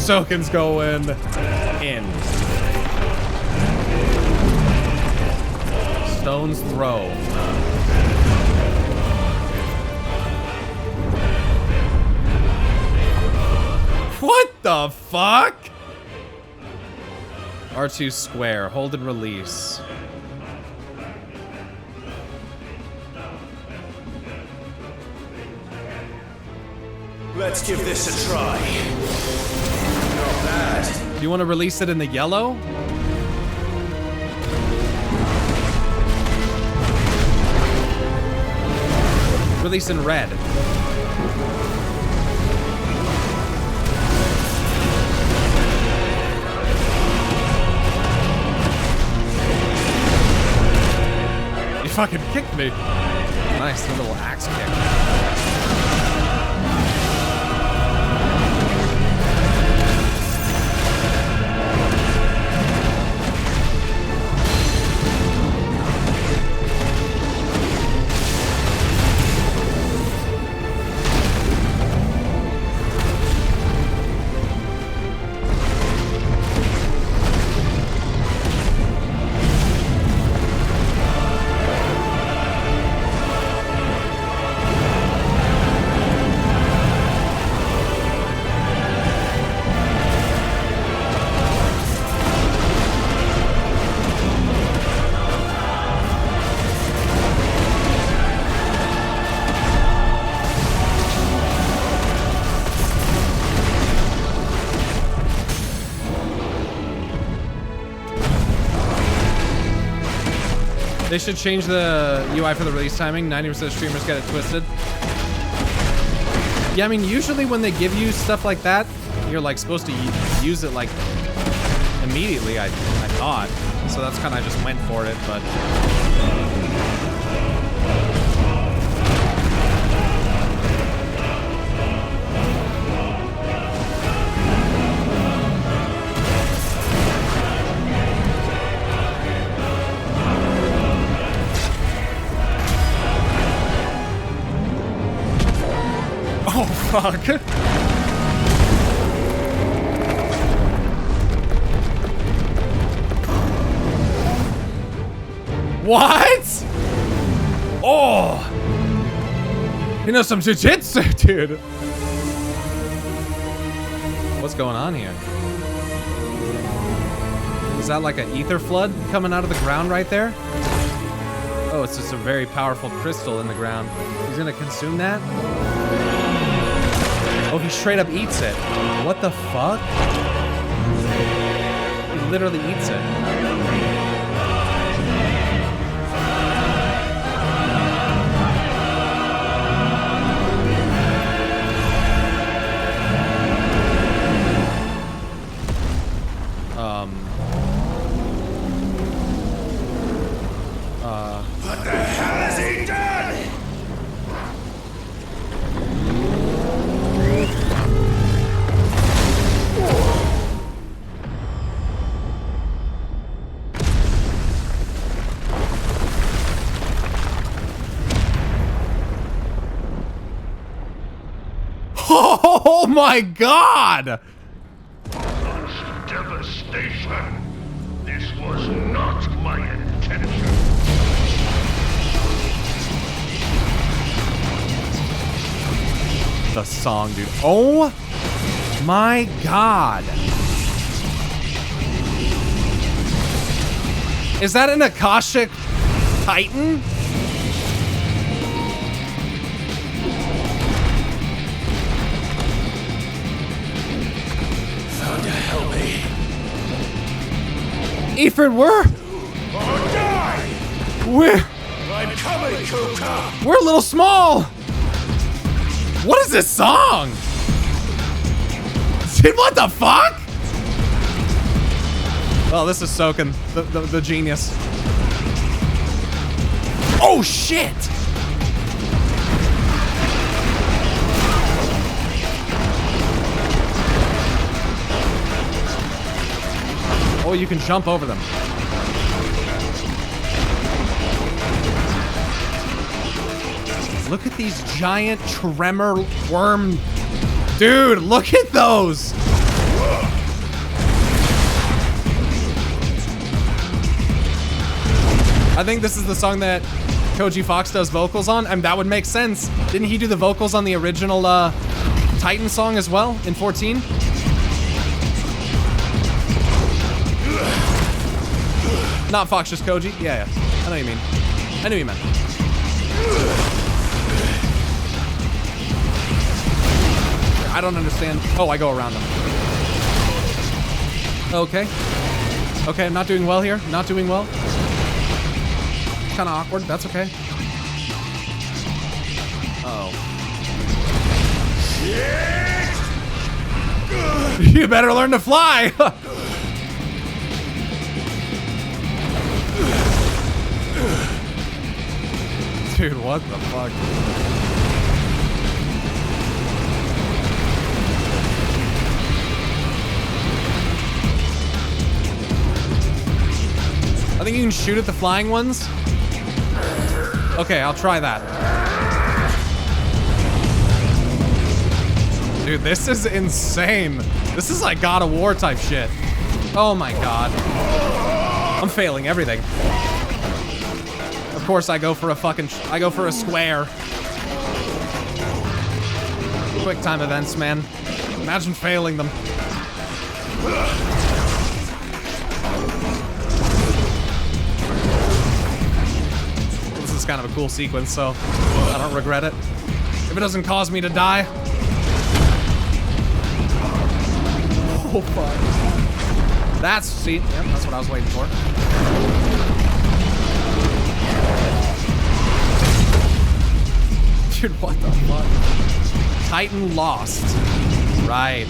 Soken's going in. Stone's throw. What the fuck? R2 square, hold and release. let's give this a try. Not bad. Do you want to release it in the yellow? Release in red. You fucking kicked me. Nice little axe kick. They should change the UI for the release timing. 90% of streamers get it twisted. Yeah, I mean, usually when they give you stuff like that, you're like supposed to use it like immediately, I thought. So that's kind of, I just went for it, but... Oh, fuck. What? Oh. You know some jiu-jitsu, dude. What's going on here? Is that like an ether flood coming out of the ground right there? Oh, it's just a very powerful crystal in the ground. He's gonna consume that? Oh, he straight up eats it. What the fuck? He literally eats it. What the hell has he done? Oh my god! Such devastation. This was not my intention. the song, dude. Oh my god. Is that an Akashic Titan? Thunder, help me. Ifrit, I'm coming, Kuka. we're a little small. What is this song? Dude, what the fuck? Oh, this is Soken, the genius. Oh shit! Oh, you can jump over them. Look at these giant tremor worm. Dude, look at those. I think this is the song that Koji Fox does vocals on, and that would make sense. Didn't he do the vocals on the original Titan song as well in 14? Not Fox, just Koji? Yeah. I know what you mean. I knew you meant. I don't understand. Oh, I go around them. Okay. Okay, I'm not doing well here. Not doing well. Kind of awkward. That's okay. Uh-oh. You better learn to fly. Dude, what the fuck? I think you can shoot at the flying ones. Okay, I'll try that. Dude, this is insane. This is like God of War type shit. Oh my god. I'm failing everything. Of course I go for a square. Quick time events, man. Imagine failing them. This is kind of a cool sequence, so I don't regret it. If it doesn't cause me to die. Oh fuck. See, yep, that's what I was waiting for. Dude, what the fuck? Titan lost. Right.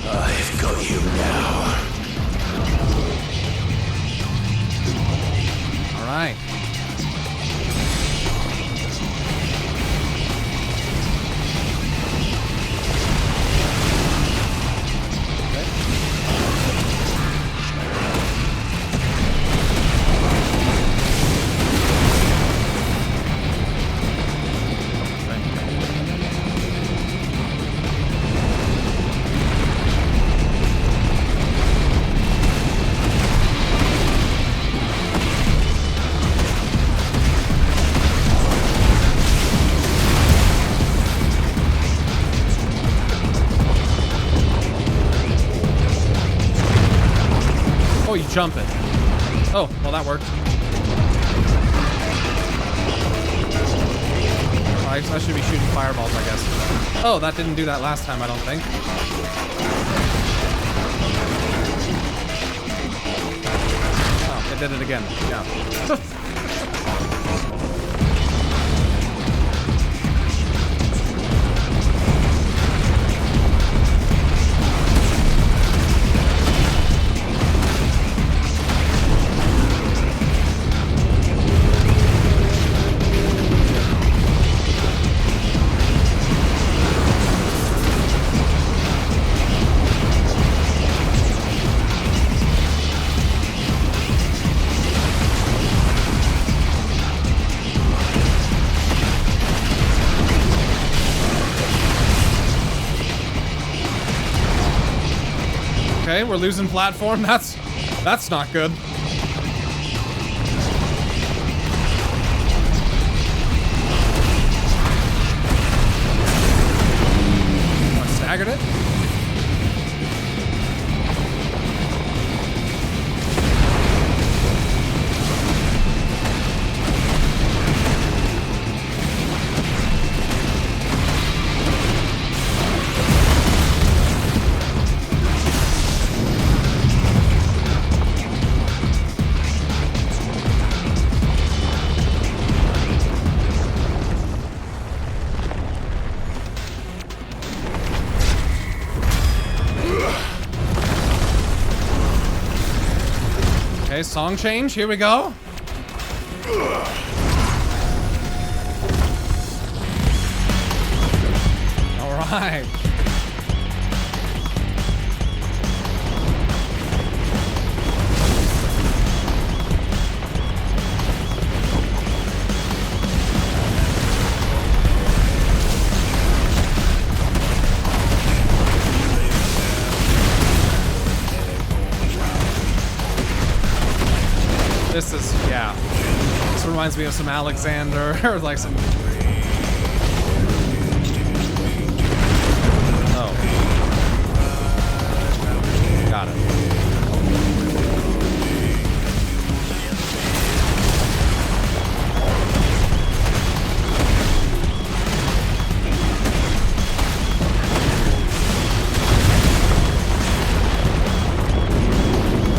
I've got you now. All right. You jump it. Oh, well that worked. Oh, I should be shooting fireballs, I guess. Oh, that didn't do that last time, I don't think. Oh, it did it again. Yeah. Okay, we're losing platform. That's not good. Okay, song change. Here we go. All right. This is, yeah. This reminds me of some Alexander, or like some... Oh. Got it.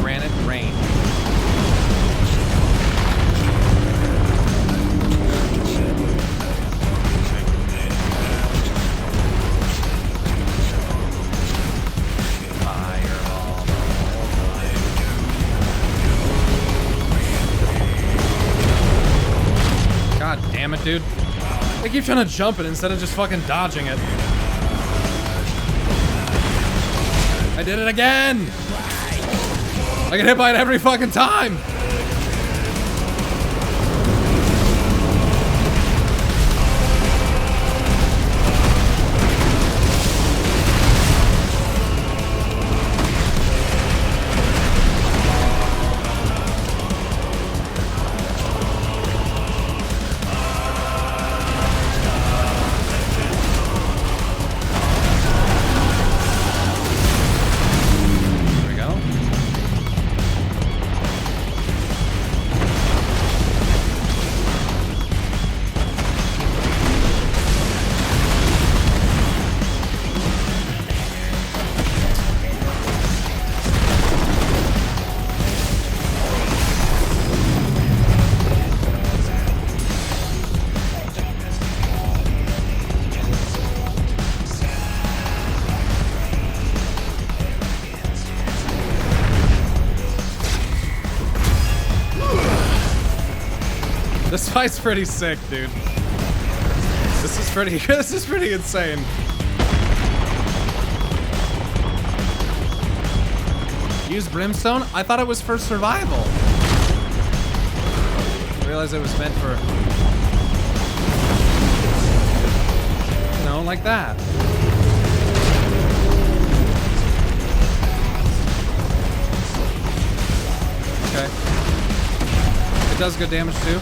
Granite Rain. God damn it, dude. I keep trying to jump it instead of just fucking dodging it. I did it again! I get hit by it every fucking time! There we go. This fight's pretty sick, dude. This is pretty insane. Use brimstone? I thought it was for survival. I realized it was meant for, you know, like that. Okay. It does good damage too.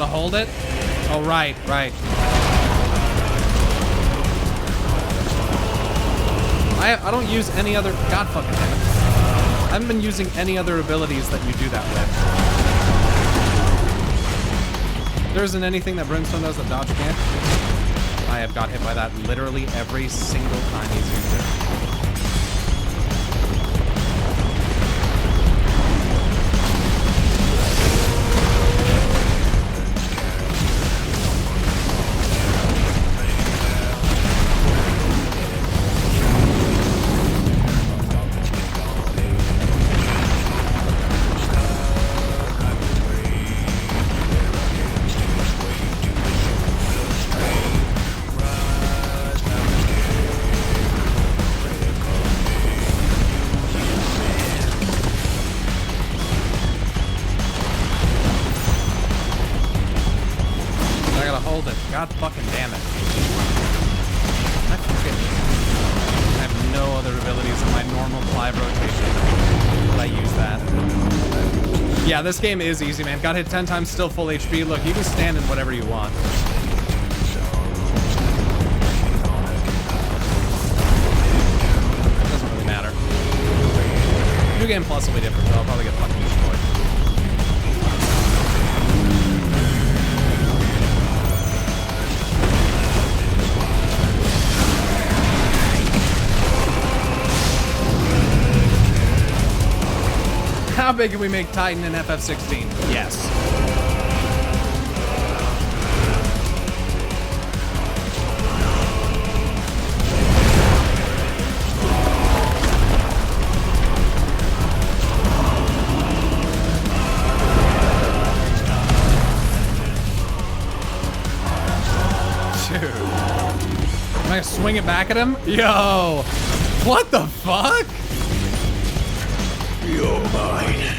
Hold it? Oh, right. I don't use any other... God fucking damn it. I haven't been using any other abilities that you do that with. There isn't anything that Brimstone does that Dodge can't. I have got hit by that literally every single time he's used it. God fucking damn it. I have no other abilities in my normal Clive rotation, but I use that. Yeah, this game is easy, man. Got hit 10 times, still full HP. Look, you can stand in whatever you want. Doesn't really matter. New Game Plus will be different, though. I'll probably get fucking destroyed. big can we make Titan in FF16? Yes. Am I gonna swing it back at him? Yo! What the fuck? You're mine.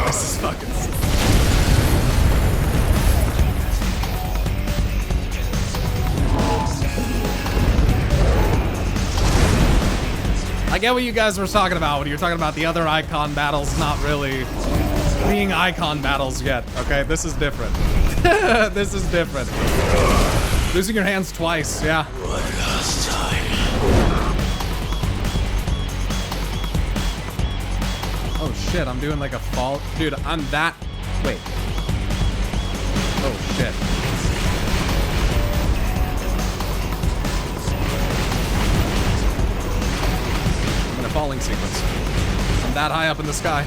This is fucking sick. I get what you guys were talking about when you were talking about the other icon battles not really being icon battles yet. Okay, this is different. This is different. Losing your hands twice, yeah. One last time. Oh shit, I'm doing like a fall. Dude, I'm that. Wait. Oh shit. Falling sequence. I'm that high up in the sky.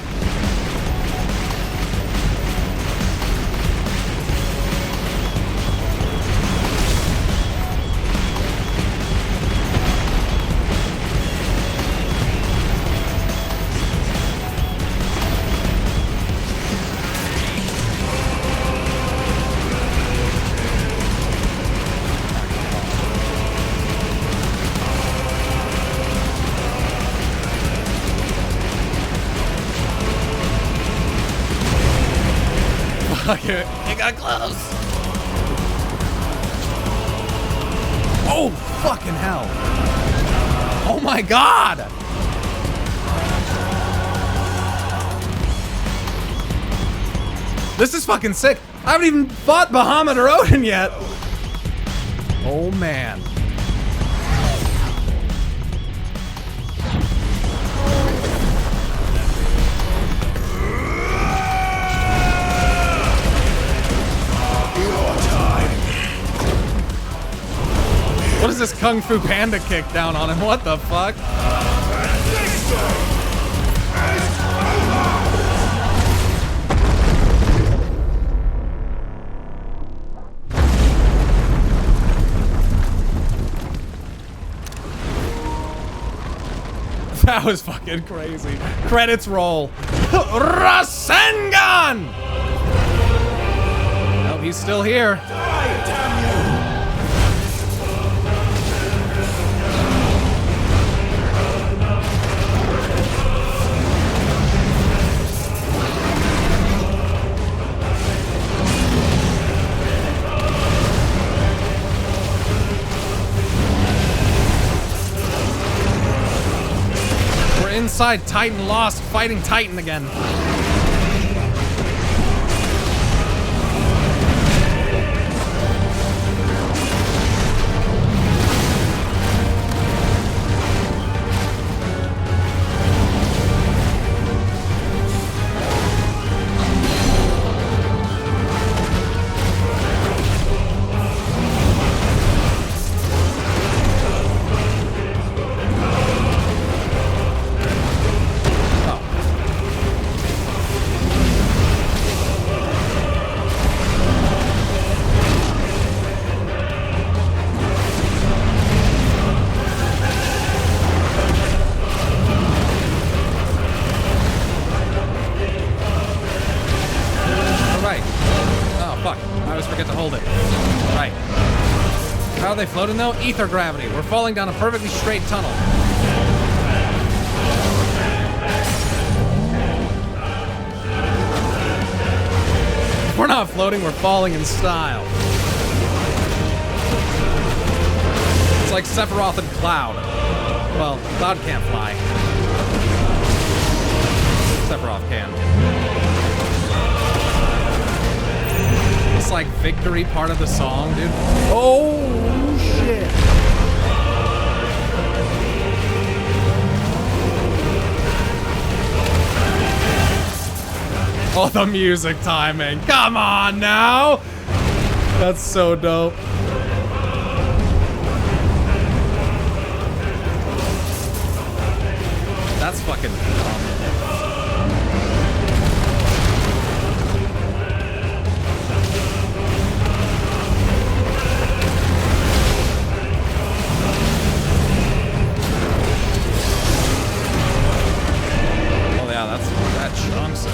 It got close. Oh, fucking hell. Oh my god. This is fucking sick. I haven't even fought Bahamut or Odin yet. Oh man. What is this Kung Fu Panda kick down on him? What the fuck? That was fucking crazy. Credits roll. Rasengan! Nope, he's still here. Die, damn you! Inside Titan lost, fighting Titan again. How are they floating though? Ether gravity. We're falling down a perfectly straight tunnel. We're not floating, we're falling in style. It's like Sephiroth and Cloud. Well, Cloud can't fly. Sephiroth can. It's like victory part of the song, dude. Oh, shit. Oh, the music timing. Come on now. That's so dope. That's fucking dumb. Oh yeah, that chunks it.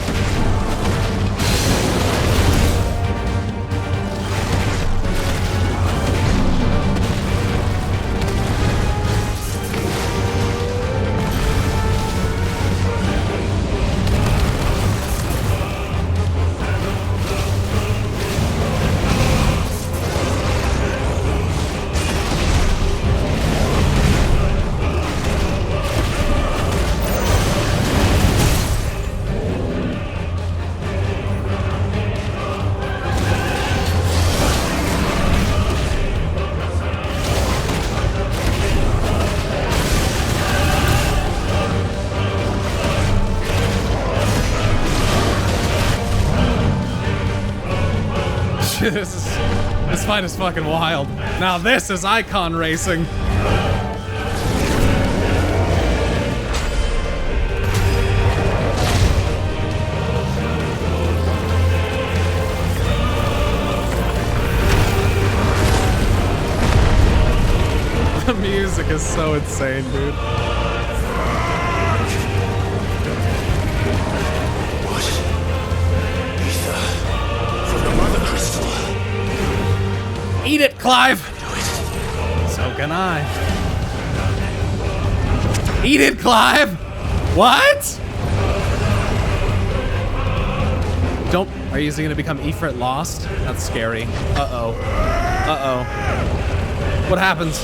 This fight is fucking wild. Now this is icon racing. The music is so insane, dude. Eat it, Clive! So can I. Eat it, Clive! What? Don't. Are you gonna become Ifrit Lost? That's scary. Uh-oh. Uh-oh. What happens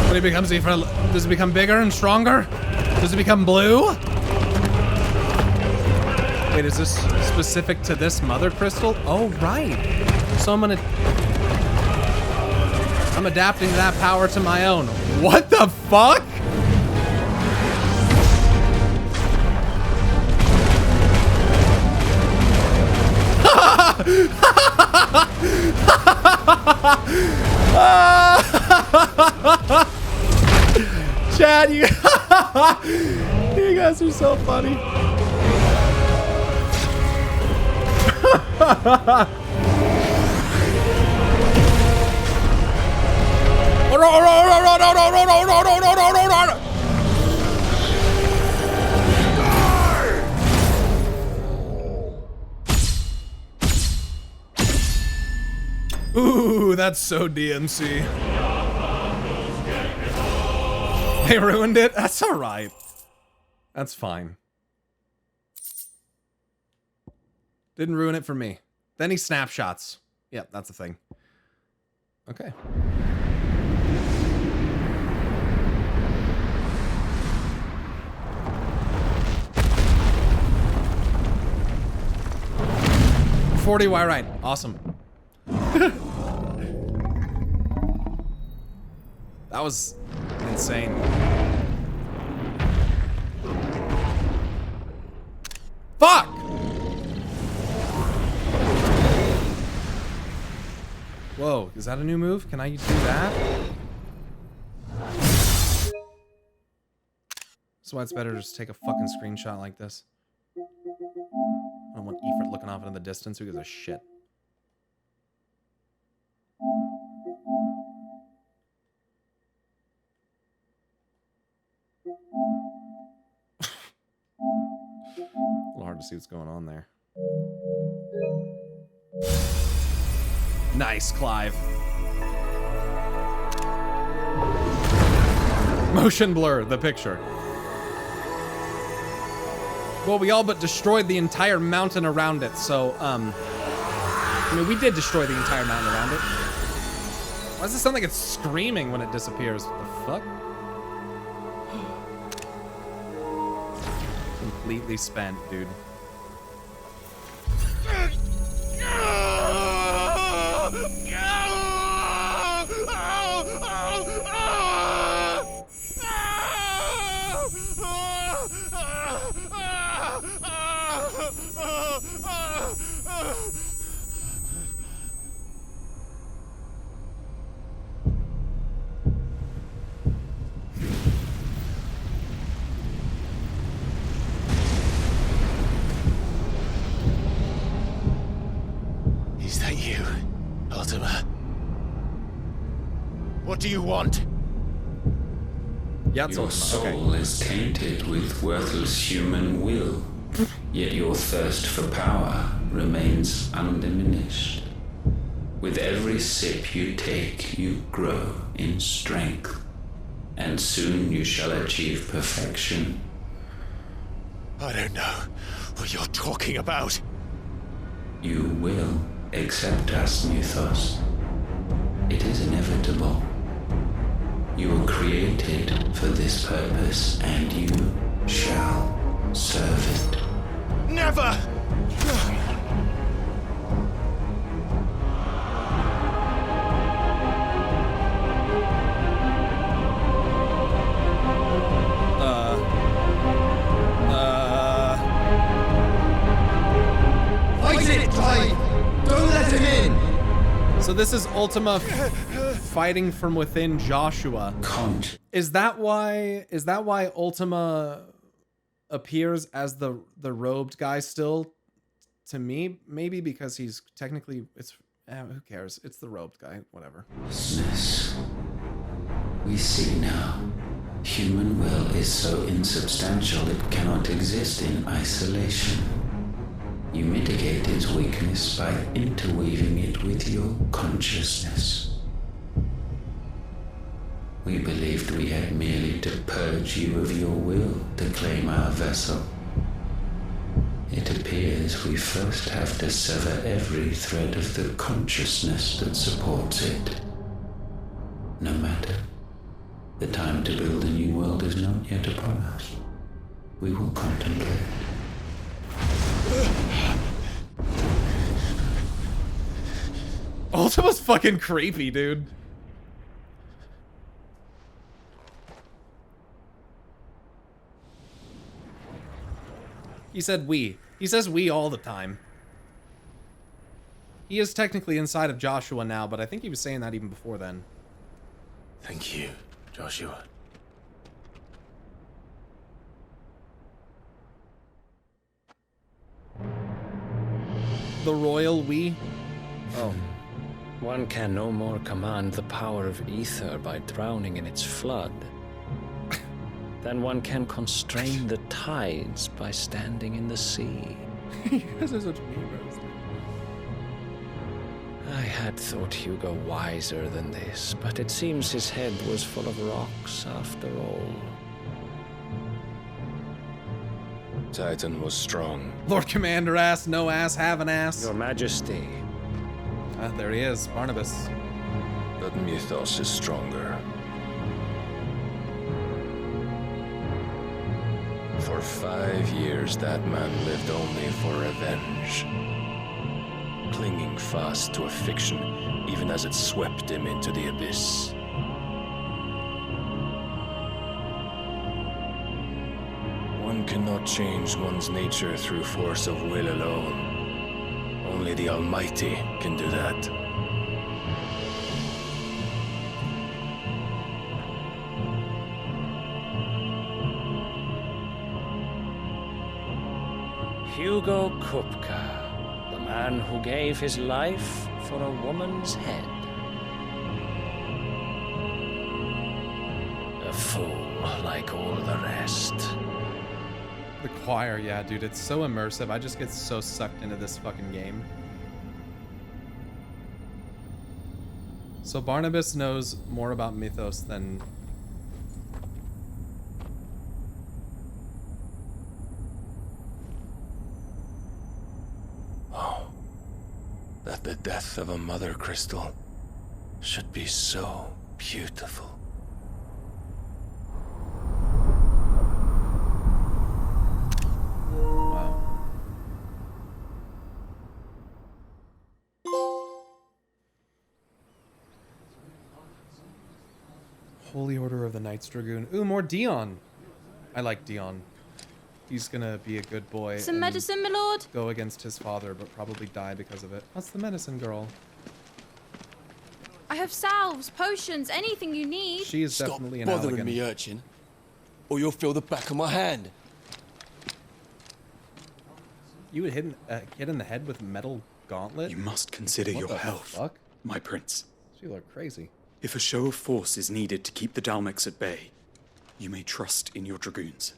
when he becomes Ifrit? Does it become bigger and stronger? Does it become blue? Wait, is this specific to this mother crystal? Oh, right. So I'm adapting that power to my own. What the fuck? Chad, you guys are so funny. Ooh, that's so DMC. They ruined it? That's alright. That's fine. Didn't ruin it for me. Then he snapshots. Yep, that's a thing. Okay. $40 Y right. Awesome. That was insane. Fuck! Whoa, is that a new move? Can I do that? That's why it's better to just take a fucking screenshot like this. I don't want Ifrit looking off into the distance. Who gives a shit? A little hard to see what's going on there. Nice, Clive. Motion blur, the picture. Well, we all but destroyed the entire mountain around it, so, I mean, we did destroy the entire mountain around it. Why does it sound like it's screaming when it disappears? What the fuck? Completely spent, dude. do you want? Yeah, your soul is tainted with worthless human will, yet your thirst for power remains undiminished. With every sip you take, you grow in strength, and soon you shall achieve perfection. I don't know what you're talking about. You will accept us, Mythos. It is inevitable. You were created for this purpose, and you shall serve it. Never! Fight it, Clive! Don't let him in! So this is Ultima fighting from within Joshua. Is that why Ultima appears as the robed guy still? To me, maybe because he's technically who cares? It's the robed guy, whatever. Yes. We see now. Human will is so insubstantial it cannot exist in isolation. You mitigate its weakness by interweaving it with your consciousness. We believed we had merely to purge you of your will to claim our vessel. It appears we first have to sever every thread of the consciousness that supports it. No matter. The time to build a new world is not yet upon us. We will contemplate. Ultima's fucking creepy, dude. He said we. He says we all the time. He is technically inside of Joshua now, but I think he was saying that even before then. Thank you, Joshua. The royal we? Oh. One can no more command the power of ether by drowning in its flood than one can constrain the tides by standing in the sea. You guys are such memes. I had thought Hugo wiser than this, but it seems his head was full of rocks after all. Titan was strong. Lord Commander ass, no ass, have an ass. Your Majesty. Ah, there he is, Barnabas. But Mythos is stronger. For 5 years, that man lived only for revenge. Clinging fast to a fiction, even as it swept him into the abyss. One cannot change one's nature through force of will alone. Only the Almighty can do that. Hugo Kupka, the man who gave his life for a woman's head. A fool like all the rest. The choir, yeah, dude, it's so immersive. I just get so sucked into this fucking game. So Barnabas knows more about Mythos than... Oh, that the death of a mother crystal should be so beautiful. Holy Order of the Knights Dragoon. Ooh, more Dion. I like Dion. He's gonna be a good boy. Some and medicine, my lord? Go against his father, but probably die because of it. That's the medicine girl. I have salves, potions, anything you need. She is definitely an bothering elegant. me, urchin, or you'll feel the back of my hand. You would hit in the head with metal gauntlet? You must consider What your the health, fuck? my prince. She looked crazy. If a show of force is needed to keep the Dalmex at bay, you may trust in your dragoons.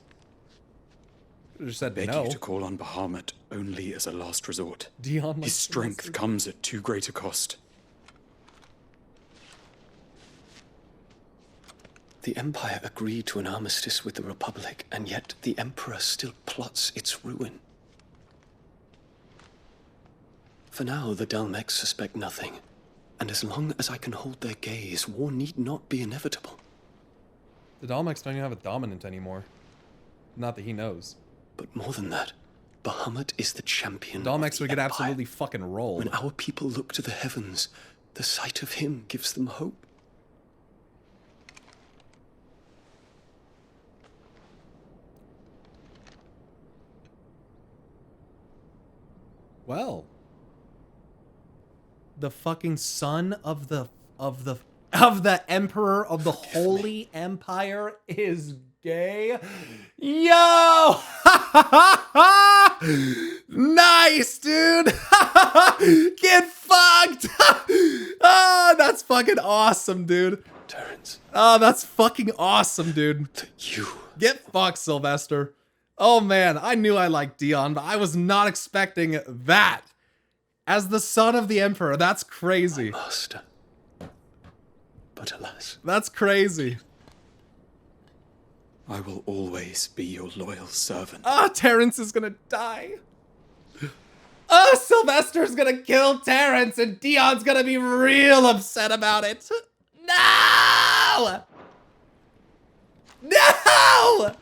You just said Beg no. you to call on Bahamut only as a last resort. Dion, His strength comes at too great a cost. The Empire agreed to an armistice with the Republic, and yet the Emperor still plots its ruin. For now, the Dalmex suspect nothing, and as long as I can hold their gaze, war need not be inevitable. The Dalmex don't even have a dominant anymore. Not that he knows. But more than that, Bahamut is the champion. Dalmex would get absolutely fucking rolled. When our people look to the heavens, the sight of him gives them hope. Well, the fucking son of the emperor of the Holy Empire is gay. Yo! Nice, dude. Get fucked. Oh, that's fucking awesome, dude. Terrence. Oh, that's fucking awesome, dude. You. Get fucked, Sylvester. Oh man, I knew I liked Dion, but I was not expecting that. As the son of the Emperor, that's crazy. My master. But alas. That's crazy. I will always be your loyal servant. Ah, Terrence is gonna die. Oh, Sylvester's gonna kill Terrence, and Dion's gonna be real upset about it. No! No!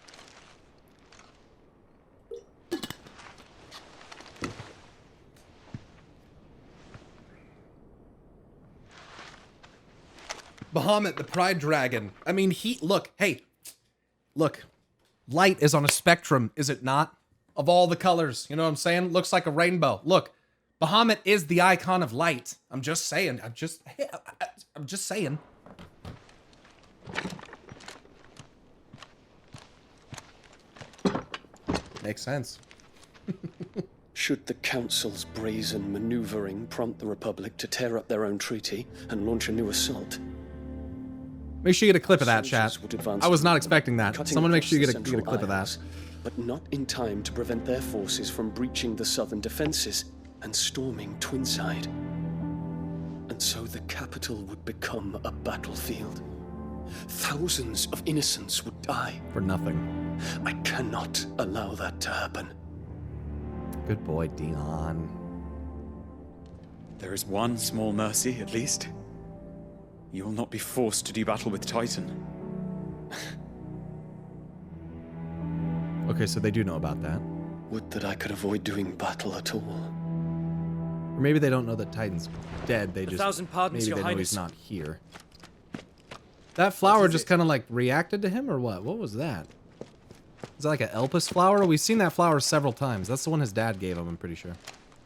Bahamut, the Pride Dragon. I mean, look, light is on a spectrum, is it not? Of all the colors, you know what I'm saying? Looks like a rainbow. Look, Bahamut is the icon of light. I'm just saying. I'm just saying. Makes sense. Should the Council's brazen maneuvering prompt the Republic to tear up their own treaty and launch a new assault? Make sure you get a clip of that, chat. I was not expecting that. Someone make sure you get a clip of that. But not in time to prevent their forces from breaching the southern defenses and storming Twinside. And so the capital would become a battlefield. Thousands of innocents would die. For nothing. I cannot allow that to happen. Good boy, Dion. There is one small mercy, at least. You will not be forced to do battle with Titan. Okay, so they do know about that. Would that I could avoid doing battle at all. Or maybe they don't know that Titan's dead. They just 1,000 pardons, maybe Your they know Highness. he's not here. That flower just kind of like reacted to him, or what? What was that? Is that like an Elpis flower? We've seen that flower several times. That's the one his dad gave him, I'm pretty sure.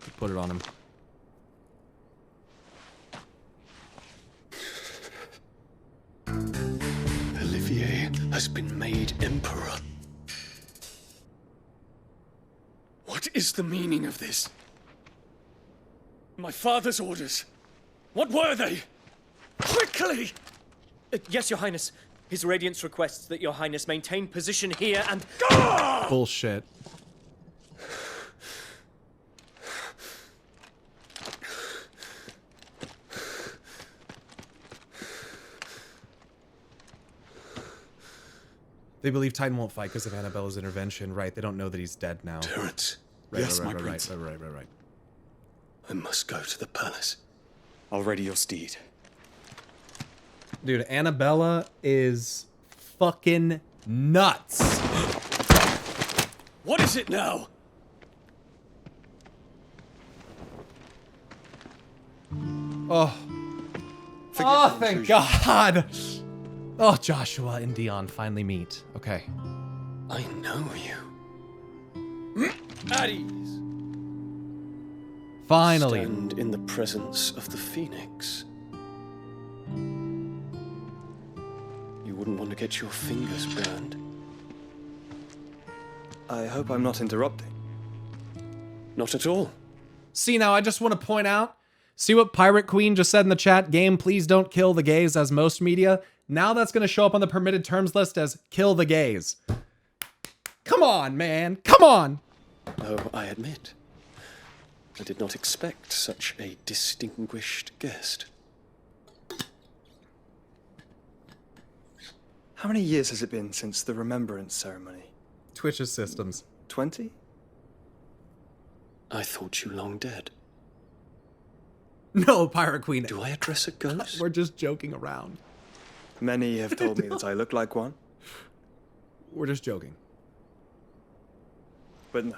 He put it on him. Olivier has been made emperor. What is the meaning of this? My father's orders. What were they? Quickly! Yes, Your Highness. His Radiance requests that Your Highness maintain position here and... Bullshit. They believe Titan won't fight because of Annabella's intervention. Right, they don't know that he's dead now. Terrence. Right, Yes, right, my right, prince. right. I must go to the palace. I'll ready your steed. Dude, Annabella is fucking nuts. What is it now? Oh. Oh, thank God. Oh, Joshua and Dion finally meet. Okay. I know you. At ease. Finally. Stand in the presence of the Phoenix. You wouldn't want to get your fingers burned. I hope I'm not interrupting. Not at all. See, now I just want to point out See what Pirate Queen just said in the chat? Game, please don't kill the gays as most media. Now that's going to show up on the permitted terms list as kill the gays. Come on, man. Come on. Oh, I admit, I did not expect such a distinguished guest. How many years has it been since the remembrance ceremony? Twitch's systems. 20? I thought you long dead. No, Pirate Queen. Do I address a ghost? We're just joking around. Many have told me that I look like one. We're just joking. But no.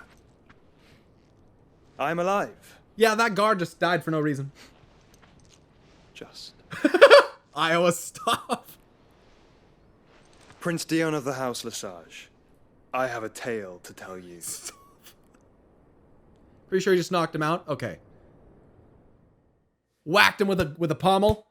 I'm alive. Yeah, that guard just died for no reason. Just. Iowa, stop. Prince Dion of the House Lesage, I have a tale to tell you. Pretty sure you just knocked him out? Okay. Whacked him with a pommel.